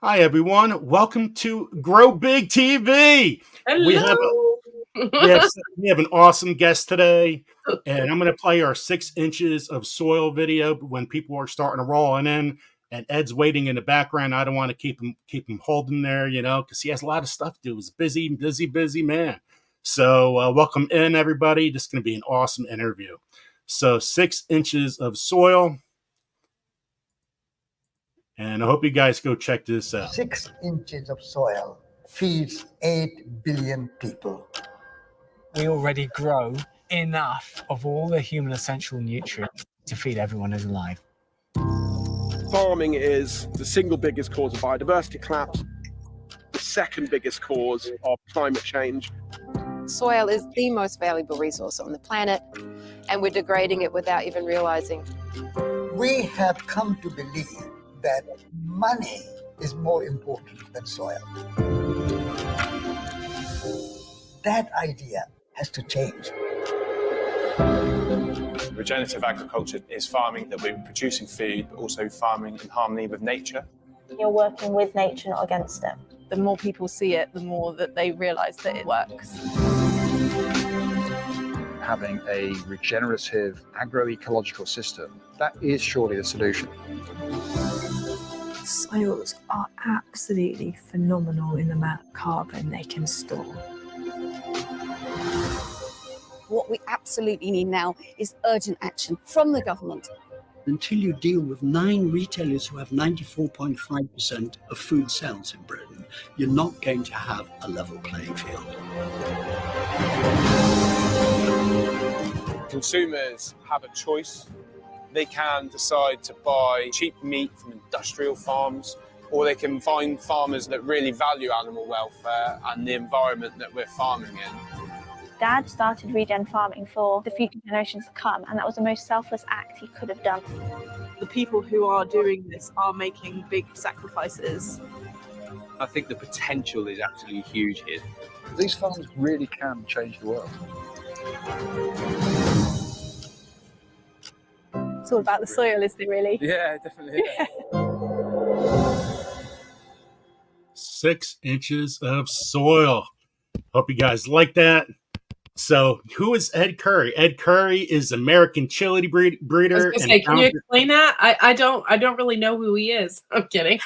Hi, everyone. Welcome to Grow Big TV. We have Hello. we have an awesome guest today, and I'm going to play our 6 inches of soil video when people are starting to roll in. And Ed's waiting in the background. I don't want to keep him holding there, because he has a lot of stuff to do. He's busy man. So welcome in, everybody. This is going to be an awesome interview. So 6 inches of soil. And I hope you guys go check this out. 6 inches of soil feeds 8 billion people. We already grow enough of all the human essential nutrients to feed everyone who's alive. Farming is the single biggest cause of biodiversity collapse, the second biggest cause of climate change. Soil is the most valuable resource on the planet, and we're degrading it without even realizing. We have come to believe that money is more important than soil. That idea has to change. Regenerative agriculture is farming that we're producing food, but also farming in harmony with nature. You're working with nature, not against it. The more people see it, the more that they realise that it works. Having a regenerative agroecological system, that is surely the solution. Soils are absolutely phenomenal in the amount of carbon they can store. What we absolutely need now is urgent action from the government. Until you deal with 9 retailers who have 94.5% of food sales in Britain, you're not going to have a level playing field. Consumers have a choice. They can decide to buy cheap meat from industrial farms, or they can find farmers that really value animal welfare and the environment that we're farming in. Dad started regen farming for the future generations to come, and that was the most selfless act he could have done. The people who are doing this are making big sacrifices. I think the potential is absolutely huge here. These farms really can change the world. It's all about the soil, isn't it, really? Yeah, definitely. Yeah. 6 inches of soil. Hope you guys like that. So, who is Ed Currie? Ed Currie is American chili breeder. I was gonna say, can you explain that? I don't really know who he is. I'm kidding.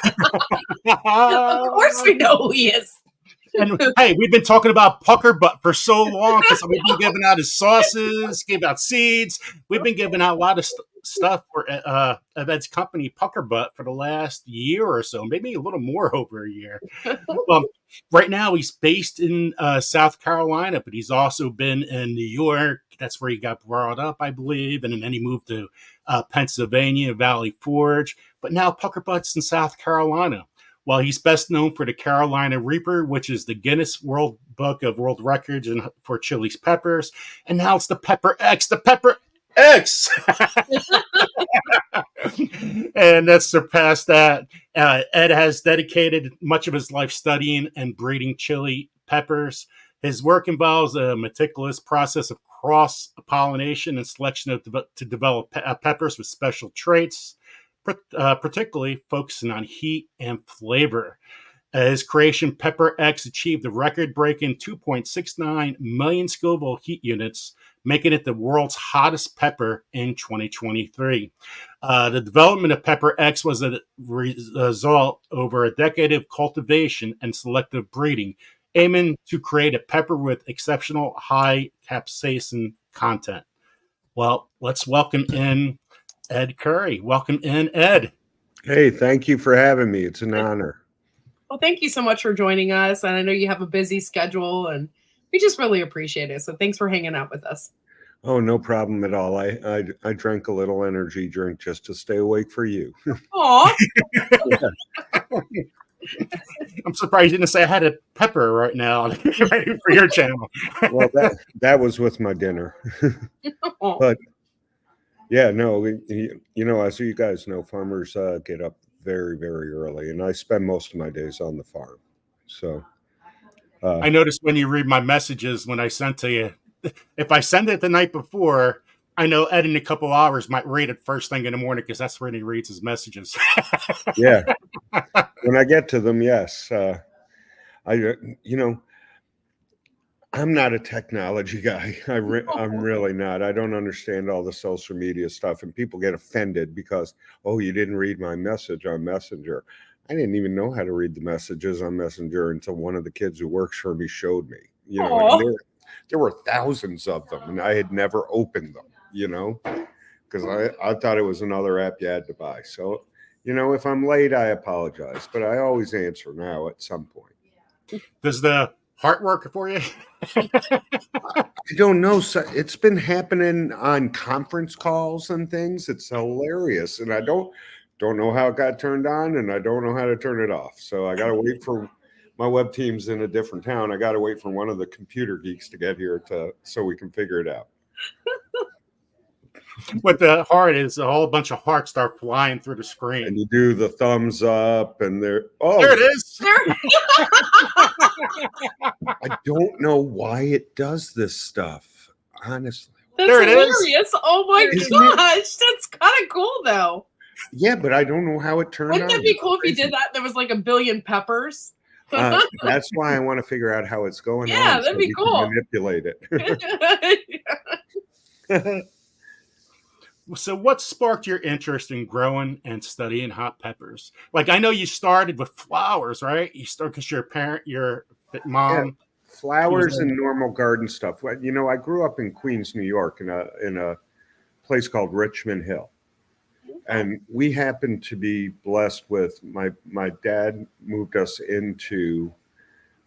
Of course we know who he is. And hey, we've been talking about pucker butt for so long because we've been giving out his sauces, gave out seeds. We've been giving out a lot of stuff for of Ed's company, Pucker Butt, for the last year or so, maybe a little more over a year. Right now, he's based in South Carolina, but he's also been in New York. That's where he got brought up, I believe. And then he moved to Pennsylvania, Valley Forge. But now Pucker Butt's in South Carolina. While he's best known for the Carolina Reaper, which is the Guinness World Book of World Records for chili peppers. And now it's the Pepper X, and that's surpassed that. Ed has dedicated much of his life studying and breeding chili peppers. His work involves a meticulous process of cross-pollination and selection to develop peppers with special traits, particularly focusing on heat and flavor. His creation, Pepper X, achieved the record-breaking 2.69 million Scoville heat units, making it the world's hottest pepper in 2023. The development of Pepper X was a result over a decade of cultivation and selective breeding, aiming to create a pepper with exceptional high capsaicin content. Well, let's welcome in Ed Currie. Welcome in, Ed. Hey, thank you for having me. It's an honor. Well, thank you so much for joining us. And I know you have a busy schedule, and we just really appreciate it. So thanks for hanging out with us. Oh, no problem at all. I drank a little energy drink just to stay awake for you. Aw. I'm surprised you didn't say I had a pepper right now ready for your channel. Well, that was with my dinner. But yeah, no, as you guys know, farmers get up very, very early, and I spend most of my days on the farm. So I noticed when you read my messages when I sent to you, if I send it the night before, I know Ed in a couple hours might read it first thing in the morning because that's when he reads his messages. Yeah. When I get to them, yes. I'm not a technology guy. I'm really not. I don't understand all the social media stuff, and people get offended because, oh, you didn't read my message on Messenger. I didn't even know how to read the messages on Messenger until one of the kids who works for me showed me. And there were thousands of them, and I had never opened them. Because I thought it was another app you had to buy. So, if I'm late, I apologize, but I always answer now at some point. Does the heart work for you? I don't know. So it's been happening on conference calls and things. It's hilarious, and I don't know how it got turned on, and I don't know how to turn it off. So I got to wait for my web team's in a different town. I got to wait for one of the computer geeks to get here so we can figure it out. What the heart is, a whole bunch of hearts start flying through the screen. And you do the thumbs up, and there it is. I don't know why it does this stuff, honestly. That's hilarious. Oh my gosh. That's kind of cool, though. Yeah, but I don't know how it turned Wouldn't on. that be cool if you did that? There was like a billion peppers. That's why I want to figure out how it's going on. Yeah, that'd be cool. Manipulate it. So what sparked your interest in growing and studying hot peppers? Like, I know you started with flowers, right? You started because your mom. Yeah, flowers and normal garden stuff. I grew up in Queens, New York, in a place called Richmond Hill. And we happened to be blessed with my dad moved us into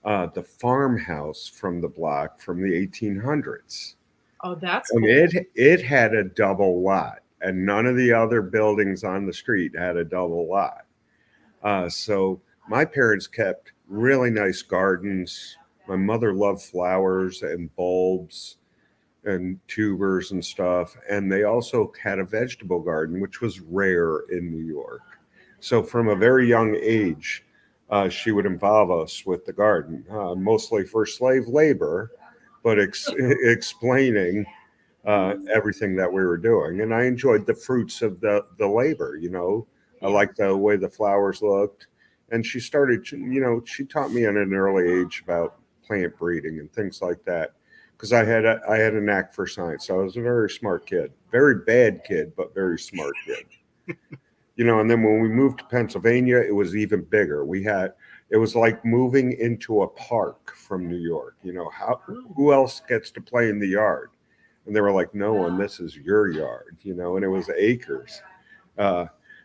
the farmhouse from the block from the 1800s. Oh, that's cool. It had a double lot, and none of the other buildings on the street had a double lot. So my parents kept really nice gardens. My mother loved flowers and bulbs and tubers and stuff. And they also had a vegetable garden, which was rare in New York. So from a very young age, she would involve us with the garden, mostly for slave labor, but explaining everything that we were doing. And I enjoyed the fruits of the labor, I liked the way the flowers looked. And she started, she taught me at an early age about plant breeding and things like that. Because I had a knack for science. So I was a very smart kid, very bad kid, but very smart kid. And then when we moved to Pennsylvania, it was even bigger. It was like moving into a park from New York. Who else gets to play in the yard? And they were like, no one, this is your yard, and it was acres.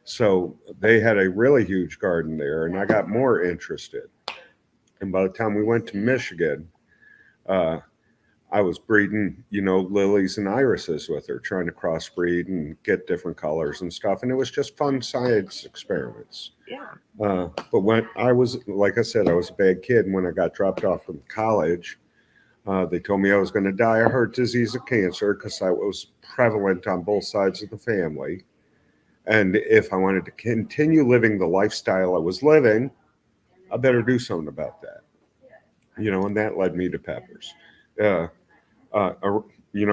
So they had a really huge garden there, and I got more interested. And by the time we went to Michigan, I was breeding, lilies and irises with her, trying to crossbreed and get different colors and stuff. And it was just fun science experiments. Yeah. But when I was, like I said, I was a bad kid. And when I got dropped off from college, they told me I was going to die of heart disease or cancer because I was prevalent on both sides of the family. And if I wanted to continue living the lifestyle I was living, I better do something about that. And that led me to peppers.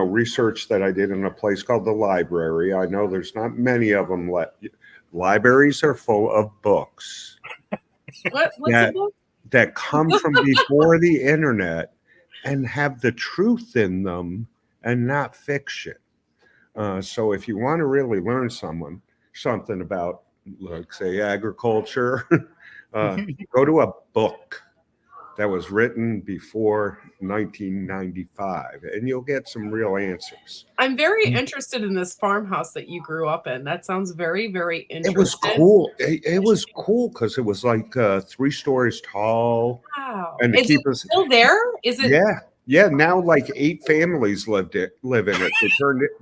Research that I did in a place called the library. I know there's not many of them left. Libraries are full of books. What's a book? That come from before the internet and have the truth in them and not fiction. So if you want to really learn something about, like, say, agriculture, go to a book that was written before 1995, and you'll get some real answers. I'm very interested in this farmhouse that you grew up in. That sounds very, very interesting. It was cool. It was cool because it was like 3 stories tall. Wow. And Is it still there? Is it? Yeah. Now like 8 families live in it.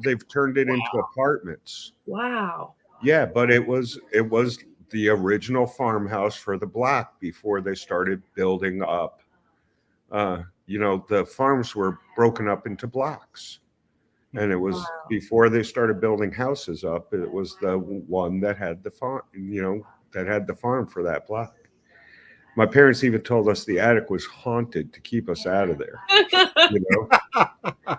They've turned it into apartments. Wow. Yeah, but it was the original farmhouse for the block before they started building up. The farms were broken up into blocks. And it was before they started building houses up, it was the one that had the farm, that had the farm for that block. My parents even told us the attic was haunted to keep us out of there.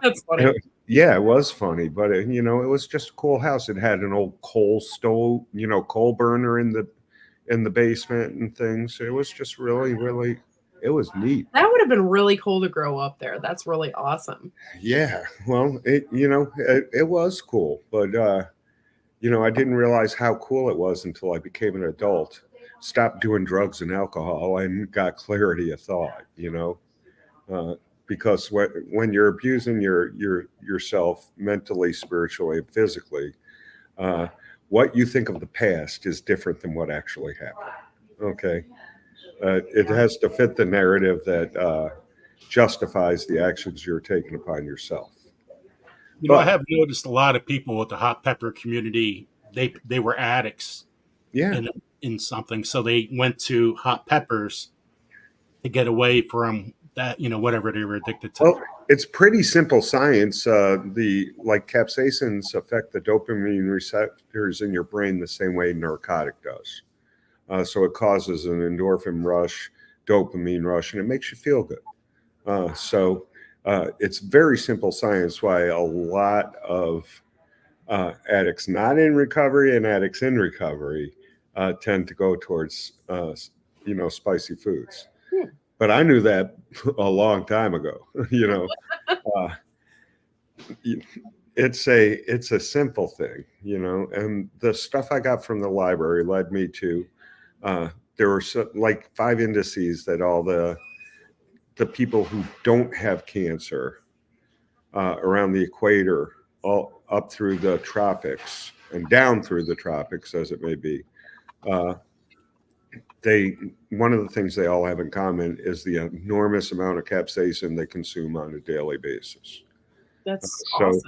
That's funny. Yeah, it was funny, but it was just a cool house. It had an old coal stove, coal burner in in the basement and things. It was just really, really, it was neat. That would have been really cool to grow up there. That's really awesome. Yeah, well, it was cool, but I didn't realize how cool it was until I became an adult, stopped doing drugs and alcohol, and got clarity of thought. Because when you're abusing yourself mentally, spiritually, and physically, what you think of the past is different than what actually happened. Okay, it has to fit the narrative that justifies the actions you're taking upon yourself. I have noticed a lot of people with the hot pepper community. They were addicts. Yeah. In something, so they went to hot peppers to get away from that. Whatever they were addicted to. Well, it's pretty simple science. Like capsaicins affect the dopamine receptors in your brain the same way narcotic does. So it causes an endorphin rush, dopamine rush, and it makes you feel good. So it's very simple science why a lot of addicts not in recovery and addicts in recovery tend to go towards, spicy foods. But I knew that a long time ago. It's a simple thing, and the stuff I got from the library led me to, there were like 5 indices that all the people who don't have cancer around the equator, all up through the tropics and down through the tropics, as it may be, one of the things they all have in common is the enormous amount of capsaicin they consume on a daily basis. That's so awesome.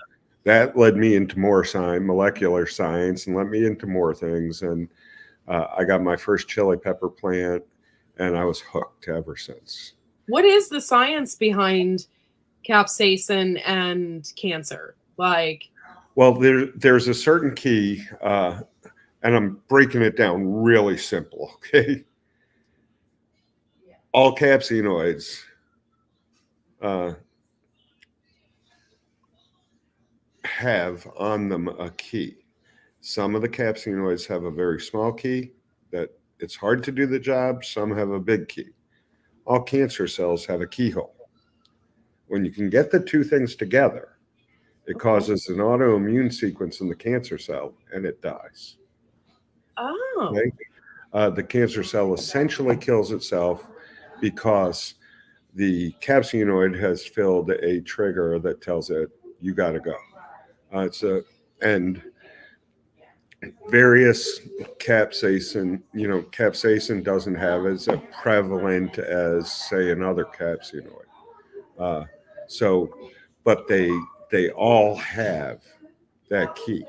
That led me into more molecular science, and led me into more things. And I got my first chili pepper plant, and I was hooked ever since. What is the science behind capsaicin and cancer? Well, there's a certain key, and I'm breaking it down really simple, okay? All capsaicinoids have on them a key. Some of the capsaicinoids have a very small key that it's hard to do the job. Some have a big key. All cancer cells have a keyhole. When you can get the two things together, it causes an autoimmune sequence in the cancer cell, and it dies. Oh. Okay? The cancer cell essentially kills itself because the capsaicinoid has filled a trigger that tells it, you got to go. And various capsaicin, capsaicin doesn't have as a prevalent as, say, another capsaicinoid. But they all have that key.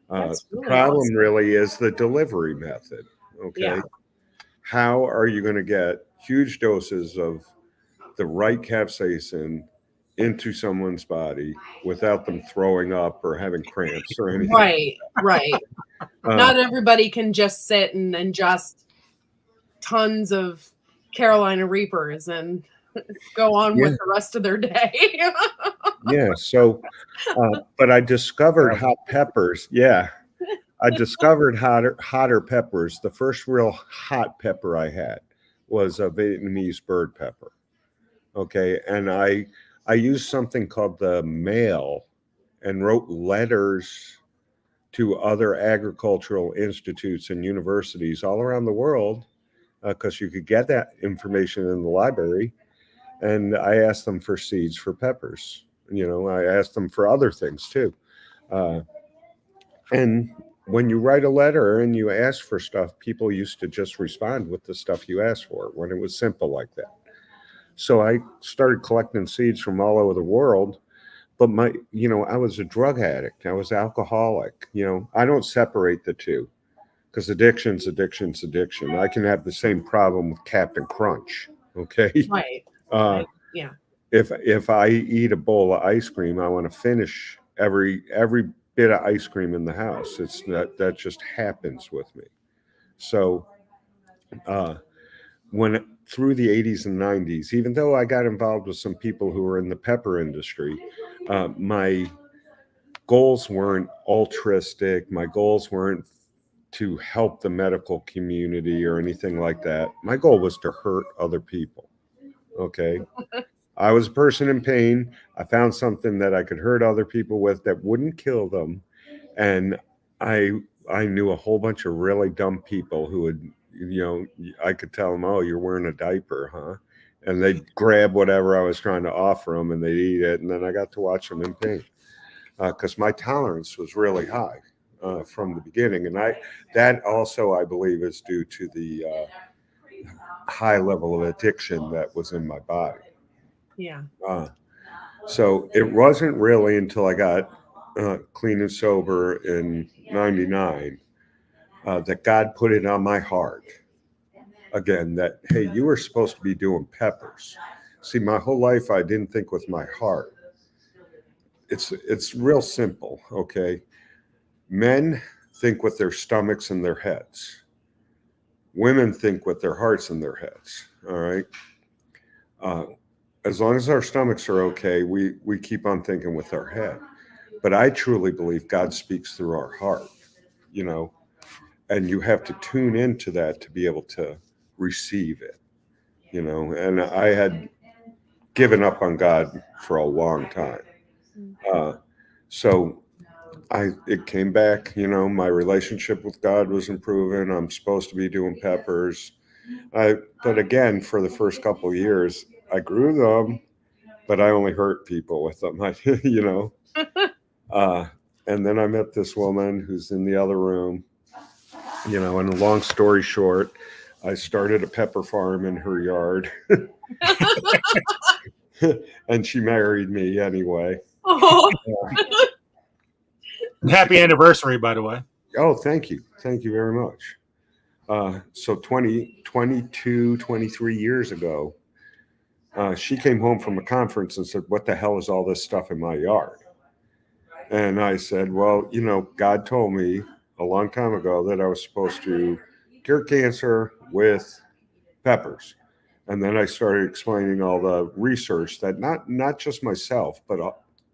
Really the problem awesome. really is the delivery method. Okay. Yeah. How are you going to get huge doses of the right capsaicin into someone's body without them throwing up or having cramps or anything? Right. Not everybody can just sit and ingest tons of Carolina Reapers and go on with the rest of their day. Yeah. So, but I discovered hot peppers. Yeah. I discovered hotter peppers. The first real hot pepper I had was a Vietnamese bird pepper. Okay. And I used something called the mail and wrote letters to other agricultural institutes and universities all around the world, because you could get that information in the library. And I asked them for seeds for peppers. I asked them for other things too. And when you write a letter and you ask for stuff, people used to just respond with the stuff you asked for when it was simple like that. So I started collecting seeds from all over the world. But I was a drug addict. I was alcoholic. I don't separate the two, because addiction's addiction. I can have the same problem with Captain Crunch. Okay. Right. Yeah. If I eat a bowl of ice cream, I want to finish every bit of ice cream in the house. It's that just happens with me. So when through the 80s and 90s, even though I got involved with some people who were in the pepper industry, my goals weren't altruistic. My goals weren't to help the medical community or anything like that. My goal was to hurt other people. Okay. I was a person in pain. I found something that I could hurt other people with that wouldn't kill them. And I knew a whole bunch of really dumb people who would, I could tell them, oh, you're wearing a diaper, huh? And they'd grab whatever I was trying to offer them and they'd eat it. And then I got to watch them in pain because my tolerance was really high from the beginning. And that also, I believe, is due to the high level of addiction that was in my body. Yeah. So it wasn't really until I got clean and sober in '99 that God put it on my heart again that, hey, you were supposed to be doing peppers. See, my whole life I didn't think with my heart. It's real simple, okay? Men think with their stomachs and their heads. Women think with their hearts and their heads, all right? As long as our stomachs are okay, we keep on thinking with our head. But I truly believe God speaks through our heart, and you have to tune into that to be able to receive it, and I had given up on God for a long time. So it came back, my relationship with God was improving. I'm supposed to be doing peppers. But again, for the first couple of years, I grew them, but I only hurt people with them, and then I met this woman who's in the other room, and a long story short, I started a pepper farm in her yard. And she married me anyway. Oh. Happy anniversary, by the way. Oh, thank you. Thank you very much. So 23 years ago, she came home from a conference and said, what the hell is all this stuff in my yard? And I said, well, God told me a long time ago that I was supposed to cure cancer with peppers. And then I started explaining all the research that not just myself, but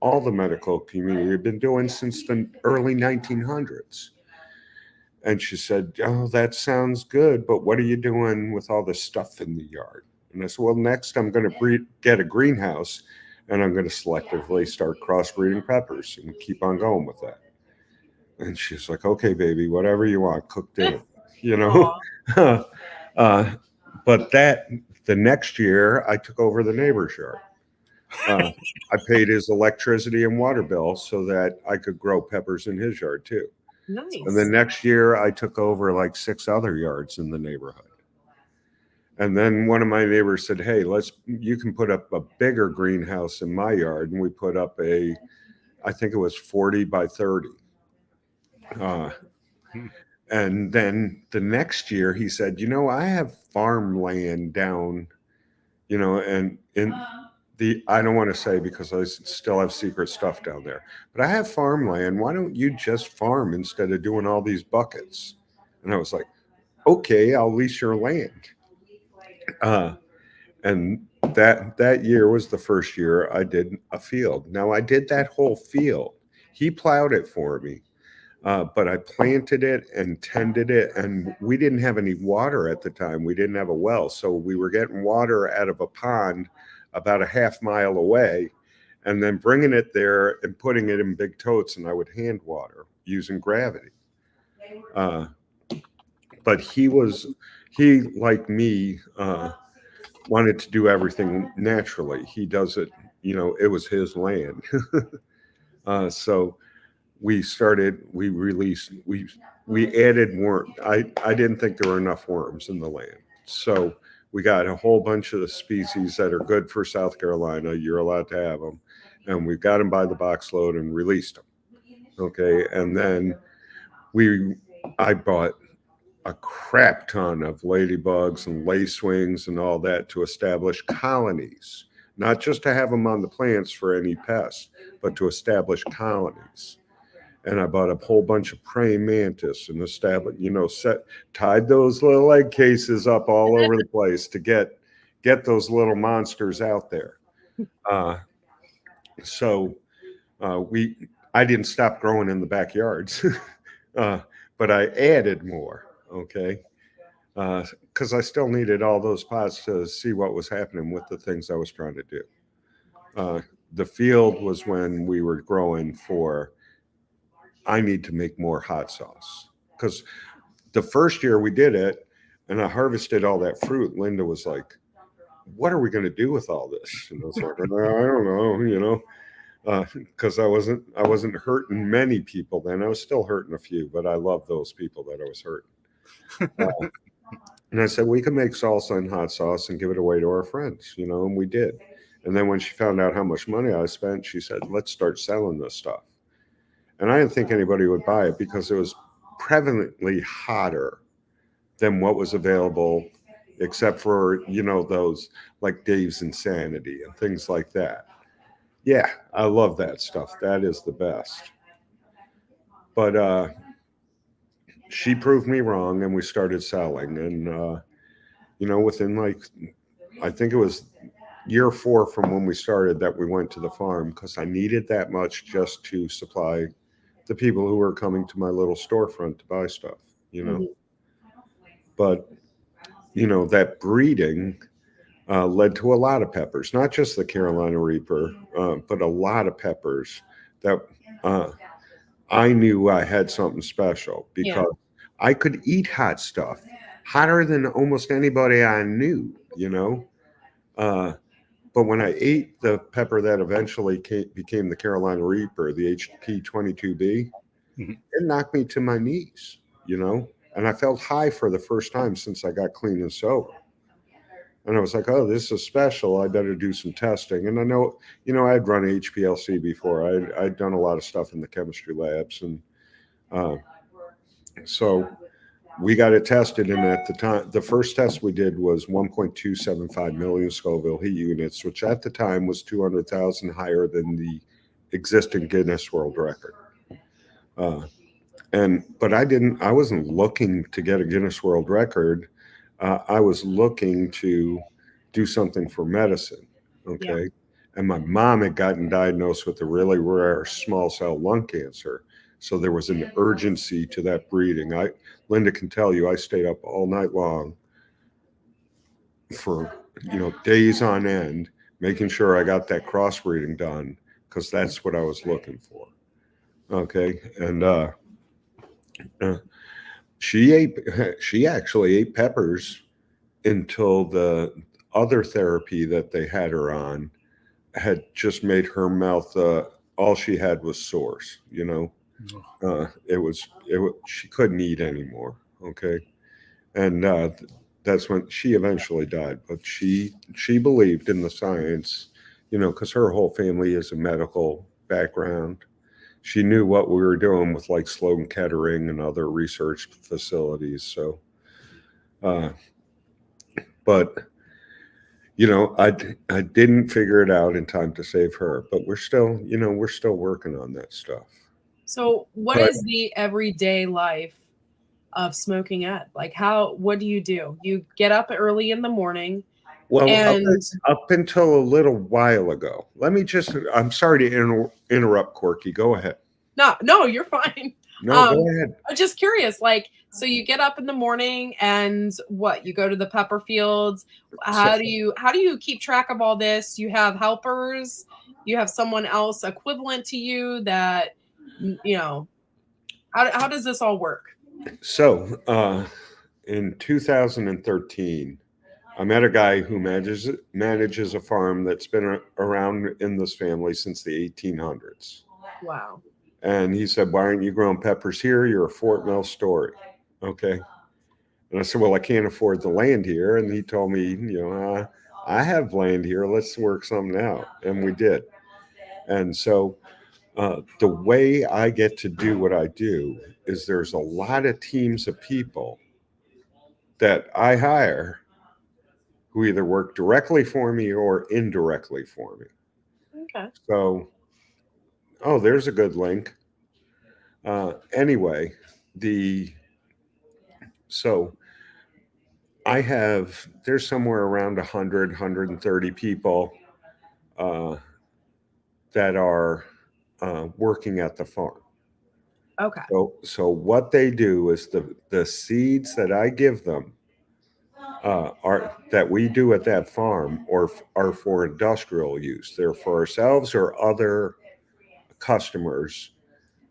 all the medical community had been doing since the early 1900s. And she said, oh, that sounds good, but what are you doing with all this stuff in the yard? And I said, well, next I'm going to get a greenhouse and I'm going to selectively start crossbreeding peppers and keep on going with that. And she's like, okay, baby, whatever you want, cook dinner, But the next year I took over the neighbor's yard. I paid his electricity and water bill so that I could grow peppers in his yard too. Nice. And the next year I took over like 6 other yards in the neighborhood. And then one of my neighbors said, hey, you can put up a bigger greenhouse in my yard. And we put up I think it was 40 by 30. And then the next year he said, I have farmland down, and I don't want to say because I still have secret stuff down there, but I have farmland. Why don't you just farm instead of doing all these buckets? And I was like, okay, I'll lease your land. And that year was the first year I did a field. Now I did that whole field. He plowed it for me, but I planted it and tended it. And we didn't have any water at the time. We didn't have a well. So we were getting water out of a pond about a half mile away and then bringing it there and putting it in big totes. And I would hand water using gravity. But he, like me, wanted to do everything naturally. He does it, it was his land. So we added worm. I didn't think there were enough worms in the land. So we got a whole bunch of the species that are good for South Carolina. You're allowed to have them. And we got them by the box load and released them. Okay. And then I bought a crap ton of ladybugs and lacewings and all that to establish colonies, not just to have them on the plants for any pests, but to establish colonies. And I bought a whole bunch of praying mantis and tied those little egg cases up all over the place to get those little monsters out there. So I didn't stop growing in the backyards. But but I added more. Okay. Because I still needed all those pots to see what was happening with the things I was trying to do. The field was when we were growing for, I need to make more hot sauce. Because the first year we did it and I harvested all that fruit, Linda was like, what are we going to do with all this? And I was like, I don't know, because I wasn't hurting many people then. I was still hurting a few, but I love those people that I was hurting. And I said, we can make salsa and hot sauce and give it away to our friends, and we did. And then when she found out how much money I spent, she said, let's start selling this stuff. And I didn't think anybody would buy it because it was prevalently hotter than what was available, except for, those like Dave's Insanity and things like that. Yeah, I love that stuff. That is the best. But she proved me wrong and we started selling. And, within I think it was year 4 from when we started that we went to the farm because I needed that much just to supply the people who were coming to my little storefront to buy stuff, Mm-hmm. But, that breeding led to a lot of peppers, not just the Carolina Reaper, but a lot of peppers that I knew I had something special because I could eat hot stuff, hotter than almost anybody I knew, But when I ate the pepper that eventually became the Carolina Reaper, the HP 22B, it knocked me to my knees, and I felt high for the first time since I got clean and sober. And I was like, oh, this is special. I better do some testing. And I know, I'd run HPLC before. I'd done a lot of stuff in the chemistry labs. And so we got it tested. And at the time, the first test we did was 1.275 million Scoville heat units, which at the time was 200,000 higher than the existing Guinness World Record. But I wasn't looking to get a Guinness World Record. I was looking to do something for medicine. Okay. Yeah. And my mom had gotten diagnosed with a really rare small cell lung cancer. So there was an urgency to that breeding. Linda can tell you, I stayed up all night long for, days on end, making sure I got that crossbreeding done because that's what I was looking for. Okay. And, she actually ate peppers until the other therapy that they had her on had just made her mouth, all she had was sores, she couldn't eat anymore. Okay. And that's when she eventually died, but she believed in the science, because her whole family is a medical background. She knew what we were doing with like Sloan Kettering and other research facilities. So, but I didn't figure it out in time to save her, but we're still working on that stuff. So what is the everyday life of Smoking Ed? Like what do? You get up early in the morning. Well, up until a little while ago, I'm sorry to interrupt, Corky. Go ahead. No, you're fine. No, go ahead. I'm just curious, so you get up in the morning and what? You go to the pepper fields. How do you keep track of all this? You have helpers? You have someone else equivalent to you that, how does this all work? So, in 2013, I met a guy who manages a farm that's been around in this family since the 1800s. Wow. And he said, why aren't you growing peppers here? You're a Fort Mill story. Okay. And I said, well, I can't afford the land here. And he told me, I have land here. Let's work something out. And we did. And so the way I get to do what I do is there's a lot of teams of people that I hire who either work directly for me or indirectly for me. Okay. So, there's a good link. Anyway, so there's somewhere around 100, 130 people that are working at the farm. Okay. So what they do is the seeds that I give them are that we do at that farm or are for industrial use. They're for ourselves or other customers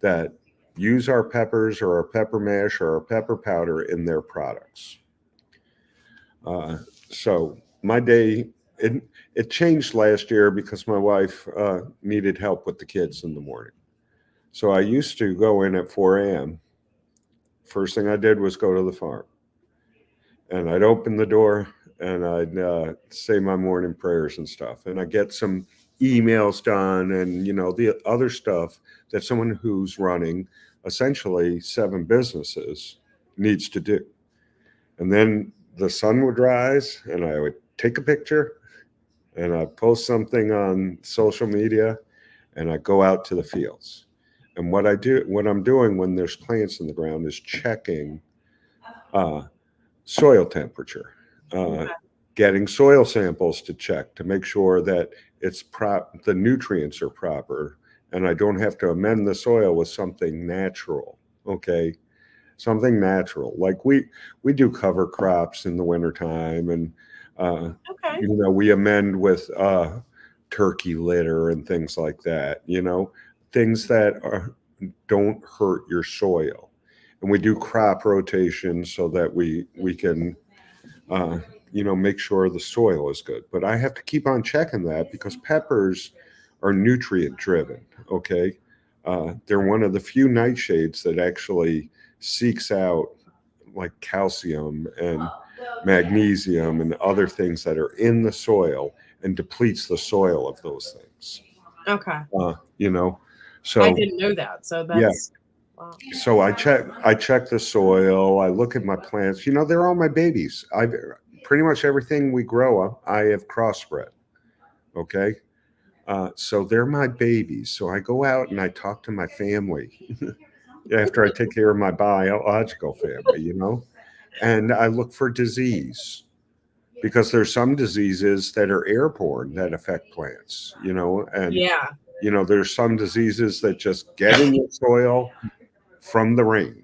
that use our peppers or our pepper mash or our pepper powder in their products. So my day, it changed last year because my wife needed help with the kids in the morning. So I used to go in at 4 a.m. First thing I did was go to the farm. And I'd open the door and I'd say my morning prayers and stuff. And I get some emails done and, the other stuff that someone who's running essentially 7 businesses needs to do. And then the sun would rise and I would take a picture and I'd post something on social media and I'd go out to the fields. And what I'm doing when there's plants in the ground is checking soil temperature, getting soil samples to check to make sure that the nutrients are proper and I don't have to amend the soil with something natural. Okay. Something natural. Like we do cover crops in the wintertime and, we amend with turkey litter and things like that, things that don't hurt your soil. And we do crop rotation so that we can, make sure the soil is good. But I have to keep on checking that because peppers are nutrient driven. Okay. They're one of the few nightshades that actually seeks out like calcium and magnesium and other things that are in the soil and depletes the soil of those things. Okay. So I didn't know that. So that's wow. So I check the soil. I look at my plants. They're all my babies. Pretty much everything we grow up, I have crossbred. Okay. So they're my babies. So I go out and I talk to my family after I take care of my biological family, and I look for disease because there's some diseases that are airborne that affect plants, and there's some diseases that just get in the soil from the rain,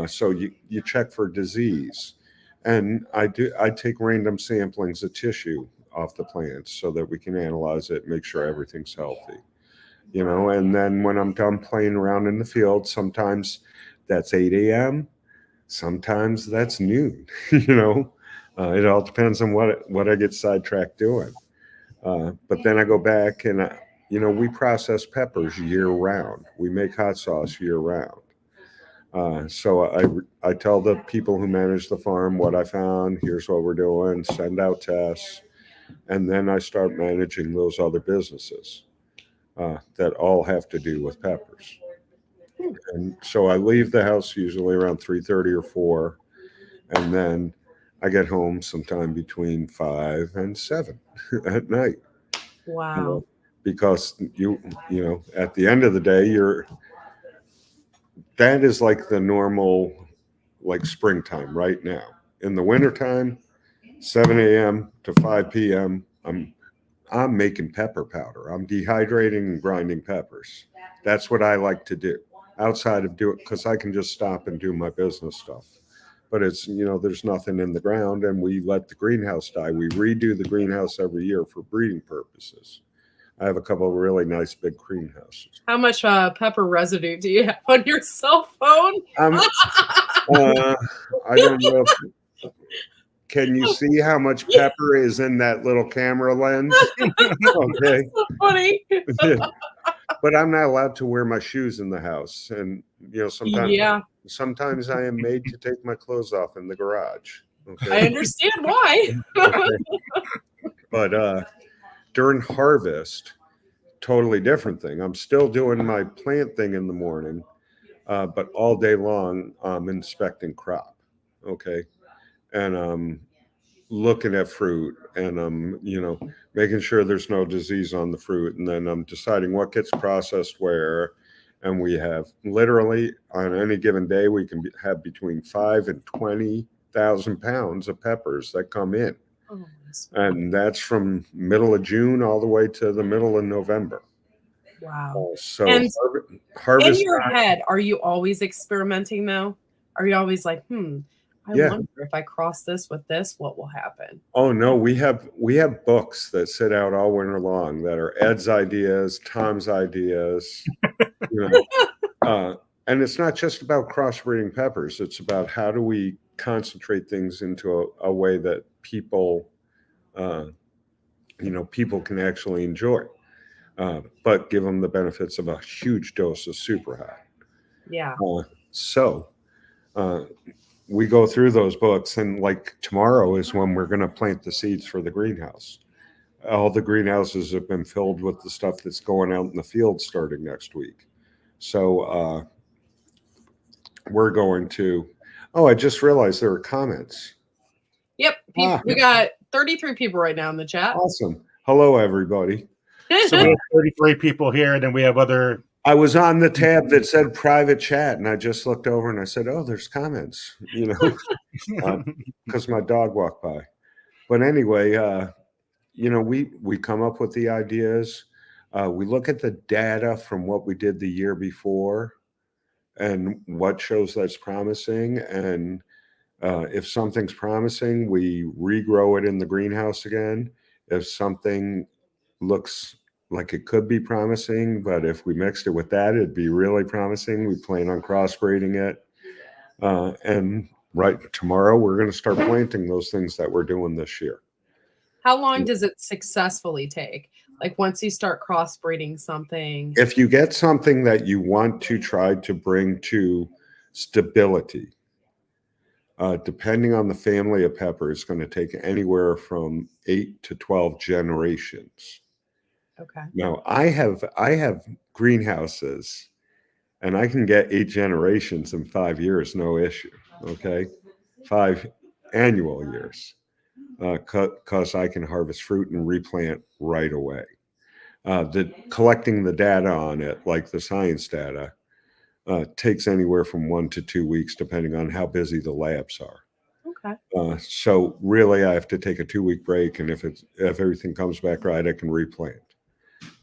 so you check for disease. And I take random samplings of tissue off the plants so that we can analyze it, make sure everything's healthy, and then when I'm done playing around in the field, sometimes that's 8 a.m. Sometimes that's noon, it all depends on what I get sidetracked doing. But then I go back and we process peppers year round. We make hot sauce year round. So I tell the people who manage the farm what I found. Here's what we're doing. Send out tests, and then I start managing those other businesses that all have to do with peppers. And so I leave the house usually around 3:30 or 4, and then I get home sometime between 5 and 7 at night. Wow. Because at the end of the day, that is like the normal, like springtime right now. In the wintertime, 7 a.m. to 5 p.m., I'm making pepper powder. I'm dehydrating and grinding peppers. That's what I like to do outside of because I can just stop and do my business stuff. But it's, there's nothing in the ground and we let the greenhouse die. We redo the greenhouse every year for breeding purposes. I have a couple of really nice big greenhouses. How much pepper residue do you have on your cell phone? I don't know. Can you see how much pepper is in that little camera lens? Okay. So funny. But I'm not allowed to wear my shoes in the house. And, sometimes I am made to take my clothes off in the garage. Okay? I understand why. Okay. But during harvest, totally different thing. I'm still doing my plant thing in the morning, but all day long I'm inspecting crop. Okay. And I'm looking at fruit and I'm, making sure there's no disease on the fruit. And then I'm deciding what gets processed where. And we have literally on any given day, we can have between 5 and 20,000 pounds of peppers that come in. And that's from middle of June all the way to the middle of November. Wow. So And in harvest your time, head, are you always experimenting though? Are you always like, I yeah. wonder if I cross this with this, what will happen? Oh no, we have books that sit out all winter long that are Ed's ideas, Tom's ideas, you know. And it's not just about crossbreeding peppers. It's about how do we concentrate things into a way that people, people can actually enjoy, but give them the benefits of a huge dose of super high. Yeah. So we go through those books, and like tomorrow is when we're going to plant the seeds for the greenhouse. All the greenhouses have been filled with the stuff that's going out in the field starting next week. So we're going to, I just realized there are comments. Yep. We got 33 people right now in the chat. Awesome. Hello, everybody. So we have 33 people here, and then we have other. I was on the tab that said private chat, and I just looked over and I said, "Oh, there's comments," because my dog walked by. But anyway, we come up with the ideas. We look at the data from what we did the year before, and what shows that's promising. And if something's promising, we regrow it in the greenhouse again. If something looks like it could be promising, but if we mixed it with that, it'd be really promising, we plan on crossbreeding it. And right tomorrow, we're going to start planting those things that we're doing this year. How long does it successfully take? Like once you start crossbreeding something? If you get something that you want to try to bring to stability, depending on the family of pepper, it's going to take anywhere from 8 to 12 generations. Okay. Now I have greenhouses, and I can get 8 generations in 5 years, no issue. Okay, 5 annual years, because I can harvest fruit and replant right away. Collecting the data on it, like the science data, takes anywhere from 1 to 2 weeks, depending on how busy the labs are. Okay. So really, I have to take a 2-week break, and if everything comes back right, I can replant.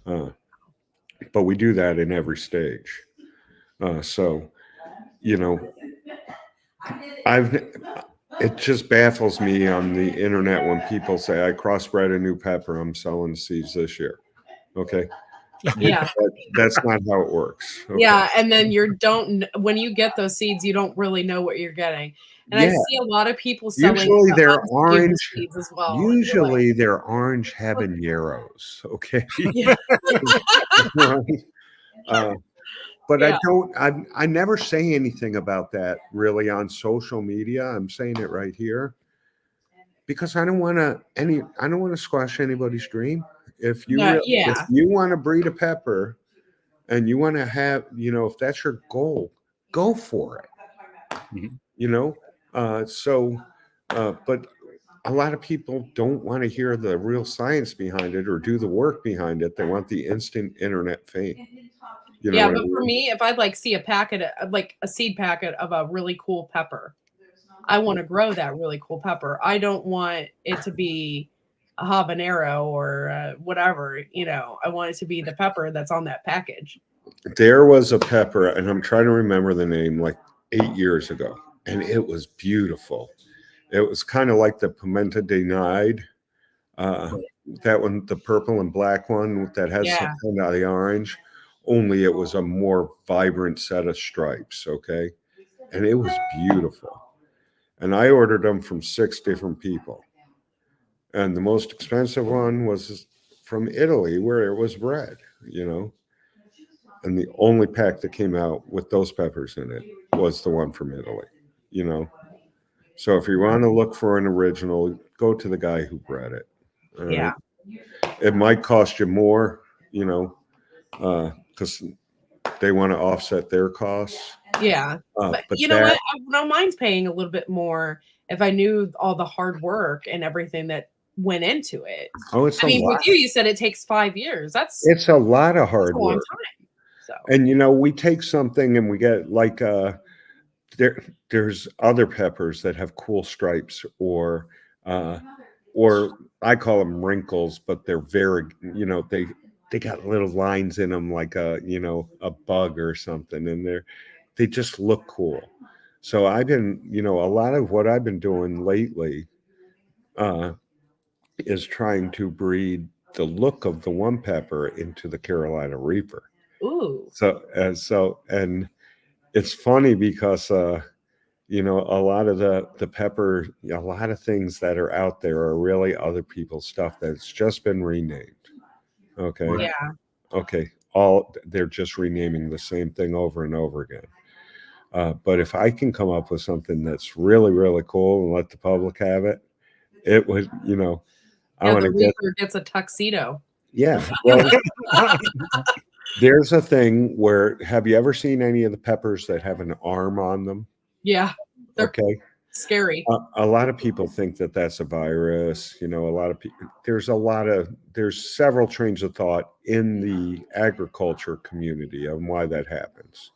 But we do that in every stage. So, it just baffles me on the internet when people say, I crossbred a new pepper, I'm selling seeds this year. Okay. Yeah. That's not how it works. Okay? Yeah. And then when you get those seeds, you don't really know what you're getting. And I see a lot of people selling usually they're orange seeds as well. Usually they're orange habaneros. Okay. But I never say anything about that really on social media. I'm saying it right here because I don't want to squash anybody's dream. If you want to breed a pepper and you want to have, if that's your goal, go for it. But a lot of people don't want to hear the real science behind it or do the work behind it. They want the instant internet fame. But for me, if I'd see a seed packet of a really cool pepper, I want to grow that really cool pepper. I don't want it to be a habanero or whatever, I want it to be the pepper that's on that package. There was a pepper, and I'm trying to remember the name, like 8 years ago, and it was beautiful. It was kind of like the Pimenta Denied, that one, the purple and black one that has some kind of the orange, only it was a more vibrant set of stripes, okay? And it was beautiful. And I ordered them from 6 different people. And the most expensive one was from Italy, where it was bred, And the only pack that came out with those peppers in it was the one from Italy, So if you want to look for an original, go to the guy who bred it. Yeah. It might cost you more, because they want to offset their costs. Yeah. But you know what? I don't mind paying a little bit more if I knew all the hard work and everything that went into it. Oh, it's with you said it takes 5 years. It's a lot of hard work. Long time. So. And we take something and we get there's other peppers that have cool stripes or I call them wrinkles, but they're very, they got little lines in them like a bug or something, and they just look cool. So I've been, a lot of what I've been doing lately is trying to breed the look of the one pepper into the Carolina Reaper. Ooh. And it's funny because a lot of the pepper, a lot of things that are out there are really other people's stuff that's just been renamed. Okay. Yeah. Okay. They're just renaming the same thing over and over again. But if I can come up with something that's really, really cool and let the public have it, it would, I want the to get. Reaper gets a tuxedo. Yeah. Well, there's a thing where, have you ever seen any of the peppers that have an arm on them? Yeah. They're Okay. scary. A lot of people think that that's a virus. A lot of people, there's several trains of thought in the agriculture community on why that happens.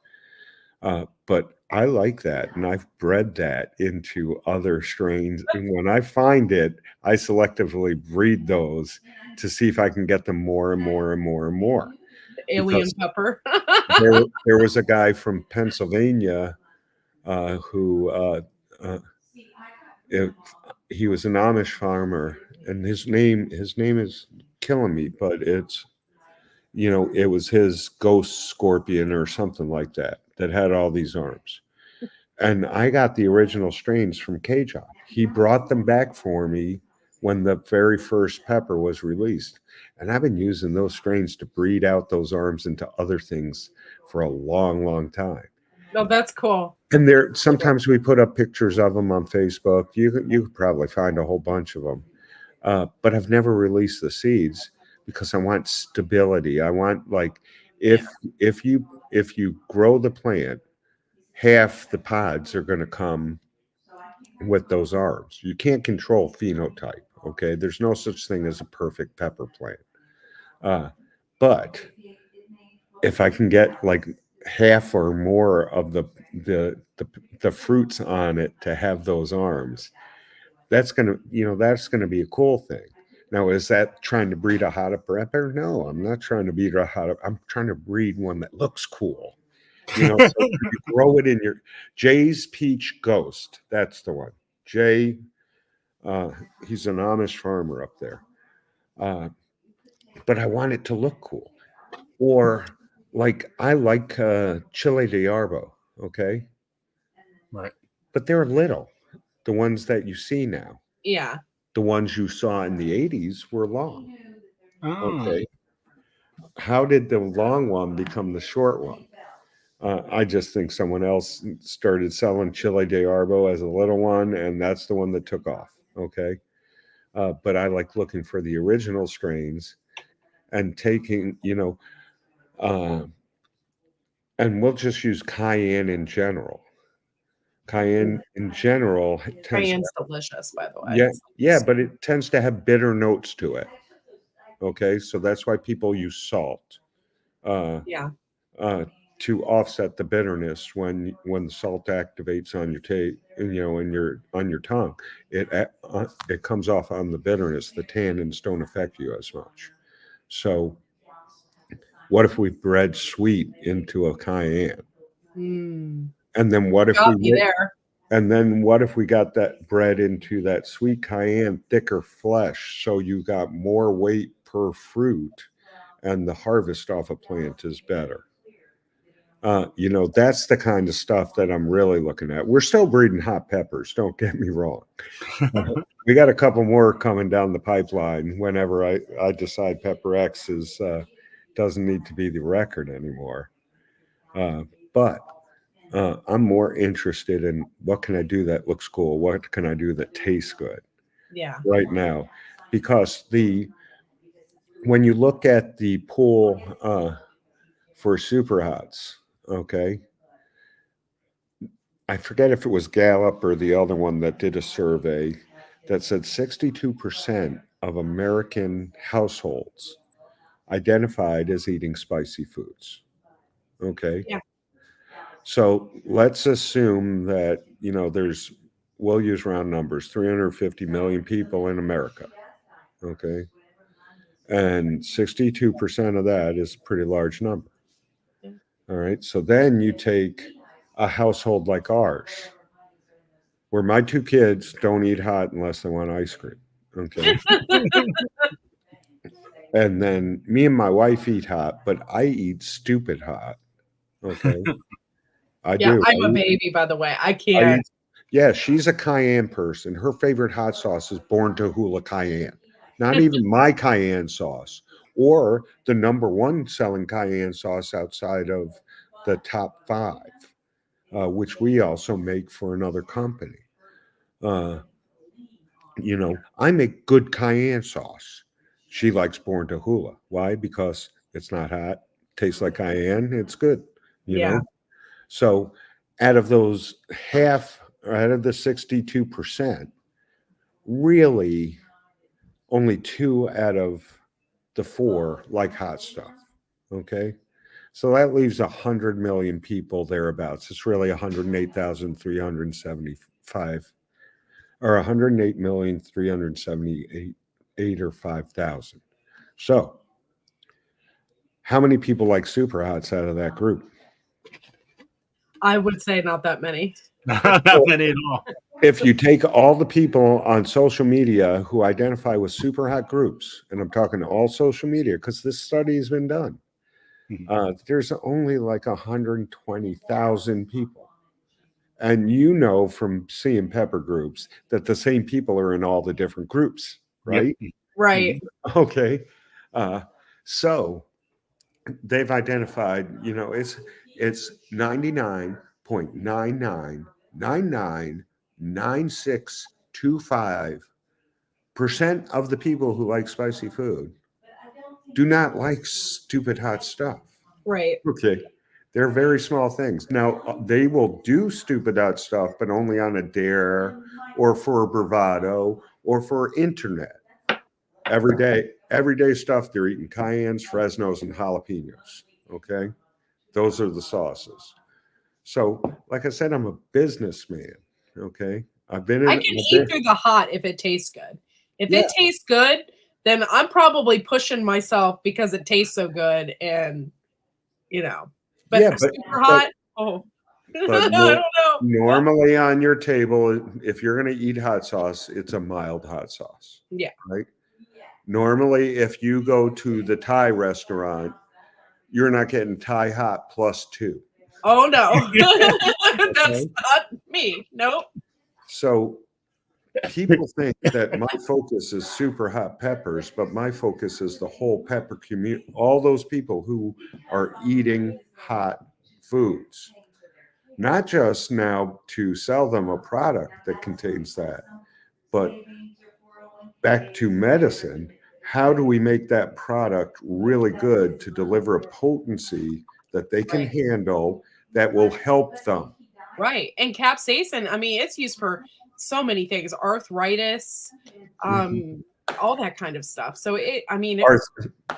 But I like that, and I've bred that into other strains. And when I find it, I selectively breed those to see if I can get them more and more and more and more. The alien pepper. there was a guy from Pennsylvania who he was an Amish farmer, and his name is killing me, but it's it was his ghost scorpion or something like that had all these arms. And I got the original strains from Cajun. He brought them back for me when the very first pepper was released. And I've been using those strains to breed out those arms into other things for a long, long time. No, that's cool. And sometimes we put up pictures of them on Facebook. You could probably find a whole bunch of them. But I've never released the seeds because I want stability. I want, like, if you grow the plant, half the pods are going to come with those arms. You can't control phenotype. Okay, there's no such thing as a perfect pepper plant. But if I can get like half or more of the fruits on it to have those arms, that's gonna be a cool thing. Now, is that trying to breed a hot pepper? No, I'm not trying to breed a hot. I'm trying to breed one that looks cool. So you grow it in your Jay's Peach Ghost. That's the one. Jay, he's an Amish farmer up there. But I want it to look cool. Or like I like Chile de Arbo, okay? Right. But they're little. The ones that you see now. Yeah. The ones you saw in the 80s were long. Oh. Okay. How did the long one become the short one? I just think someone else started selling Chile de Arbo as a little one, and that's the one that took off. Okay. But I like looking for the original strains and taking, and we'll just use cayenne in general. Cayenne in general Cayenne's delicious, by the way. Yeah, but it tends to have bitter notes to it. Okay, so that's why people use salt. To offset the bitterness when the salt activates on your on your tongue, it comes off on the bitterness. The tannins don't affect you as much. So, what if we bred sweet into a cayenne? Mm. And then what if we got that bred into that sweet cayenne, thicker flesh, so you got more weight per fruit, and the harvest off a plant is better. That's the kind of stuff that I'm really looking at. We're still breeding hot peppers, don't get me wrong. We got a couple more coming down the pipeline whenever I decide Pepper X doesn't need to be the record anymore. But I'm more interested in what can I do that looks cool? What can I do that tastes good? Yeah. Right now, because when you look at the pool for super hots, okay, I forget if it was Gallup or the other one that did a survey that said 62% of American households identified as eating spicy foods. Okay. Yeah. So let's assume that, we'll use round numbers, 350 million people in America. Okay. And 62% of that is a pretty large number. All right. So then you take a household like ours, where my two kids don't eat hot unless they want ice cream. Okay. And then me and my wife eat hot, but I eat stupid hot. Okay. I Yeah, do. I'm a baby, by the way. I I can't. eat, yeah, she's a cayenne person. Her favorite hot sauce is Born to Hula cayenne. Not even my cayenne sauce or the number one selling cayenne sauce outside of the top five, which we also make for another company. I make good cayenne sauce. She likes Born to Hula. Why? Because it's not hot, tastes like cayenne, it's good, you Yeah. know? So out of those out of the 62%, really only 2 out of the 4 like hot stuff. Okay. So that leaves 100 million people thereabouts. It's really 108,375 or 108,378 or 5,000. So how many people like super hots out of that group? I would say not that many. Not many at all. If you take all the people on social media who identify with super hot groups, and I'm talking all social media because this study has been done, there's only like 120,000 people. And from seeing pepper groups that the same people are in all the different groups, right? Yep. Right. Okay. So they've identified, it's 99.99999625% of the people who like spicy food do not like stupid hot stuff. Right. Okay. They're very small things. Now, they will do stupid hot stuff, but only on a dare or for bravado or for internet. Everyday stuff, they're eating cayennes, Fresnos, and jalapenos. Okay. Those are the sauces. So, like I said, I'm a businessman. Okay. I can eat through the hot if it tastes good. If it tastes good, then I'm probably pushing myself because it tastes so good, and but super hot. But I don't know. normally on your table, if you're going to eat hot sauce, it's a mild hot sauce. Yeah. Right. Normally, if you go to the Thai restaurant, you're not getting Thai hot +2. Oh no, that's not me. Nope. So people think that my focus is super hot peppers, but my focus is the whole pepper community, all those people who are eating hot foods, not just now to sell them a product that contains that, but back to medicine. How do we make that product really good to deliver a potency that they can handle that will help them? Right. And capsaicin, I mean, it's used for so many things, arthritis, all that kind of stuff. So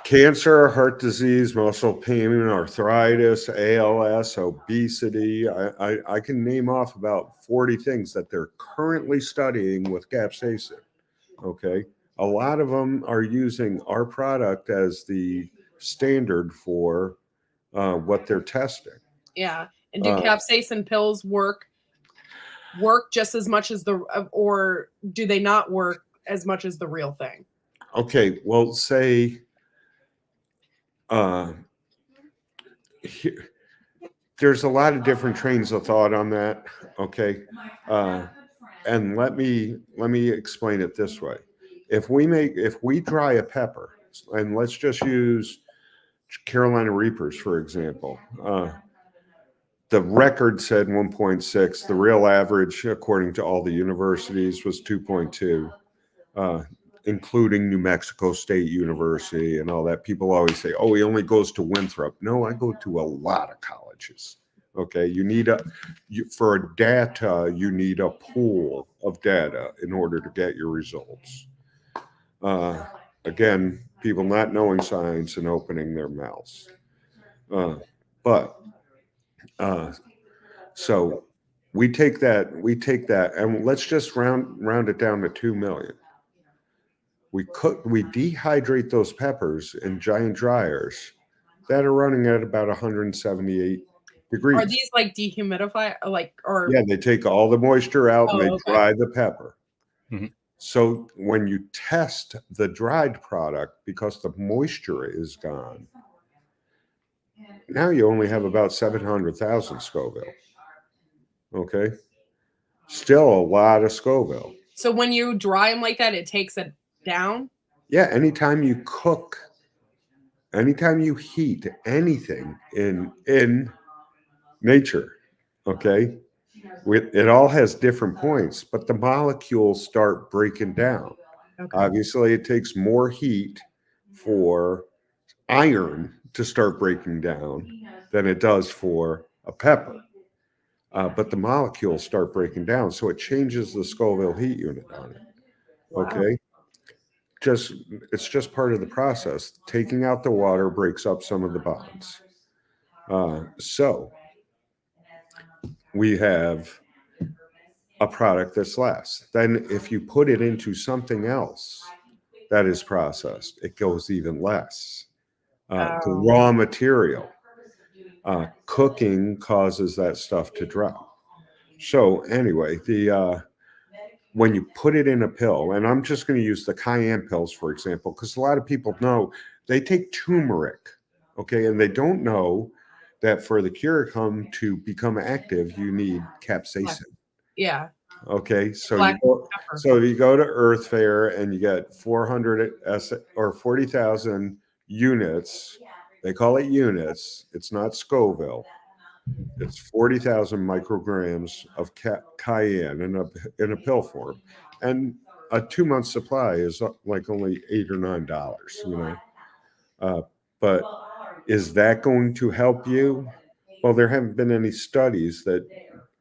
Cancer, heart disease, muscle pain, arthritis, ALS, obesity. I can name off about 40 things that they're currently studying with capsaicin. Okay. A lot of them are using our product as the standard for what they're testing. Yeah. And do capsaicin pills work just as much as or do they not work as much as the real thing? Okay. Well, say there's a lot of different trains of thought on that. Okay. And let me explain it this way. If we dry a pepper, and let's just use Carolina Reapers, for example, the record said 1.6. The real average, according to all the universities, was 2.2, including New Mexico State University and all that. People always say, oh, he only goes to Winthrop. No, I go to a lot of colleges. Okay, you need for data, you need a pool of data in order to get your results. Again, people not knowing science and opening their mouths. So we take that, and let's just round it down to 2 million. We dehydrate those peppers in giant dryers that are running at about 178 degrees. Are these like dehumidify, or? Yeah, they take all the moisture out and they okay. dry the pepper. Mm-hmm. So when you test the dried product, because the moisture is gone, now you only have about 700,000 Scoville. Okay. Still a lot of Scoville. So when you dry them like that, it takes it down? Yeah, anytime you cook, anytime you heat anything in nature, okay, it all has different points, but the molecules start breaking down. Okay. Obviously, it takes more heat for iron to start breaking down than it does for a pepper. But the molecules start breaking down, so it changes the Scoville heat unit on it. Okay. Wow. It's just part of the process. Taking out the water breaks up some of the bonds. So we have a product that's less. Then if you put it into something else that is processed, it goes even less. The raw material. Cooking causes that stuff to drop. So anyway, when you put it in a pill, and I'm just going to use the cayenne pills, for example, because a lot of people know they take turmeric, okay, and they don't know that for the curicum to become active, you need capsaicin. Yeah. Okay, so you go to Earth Fair and you get 400 or 40,000 units. They call it units. It's not Scoville. It's 40,000 micrograms of cayenne in a pill form, and a 2-month supply is like only $8 or $9. You know, but is that going to help you? Well, there haven't been any studies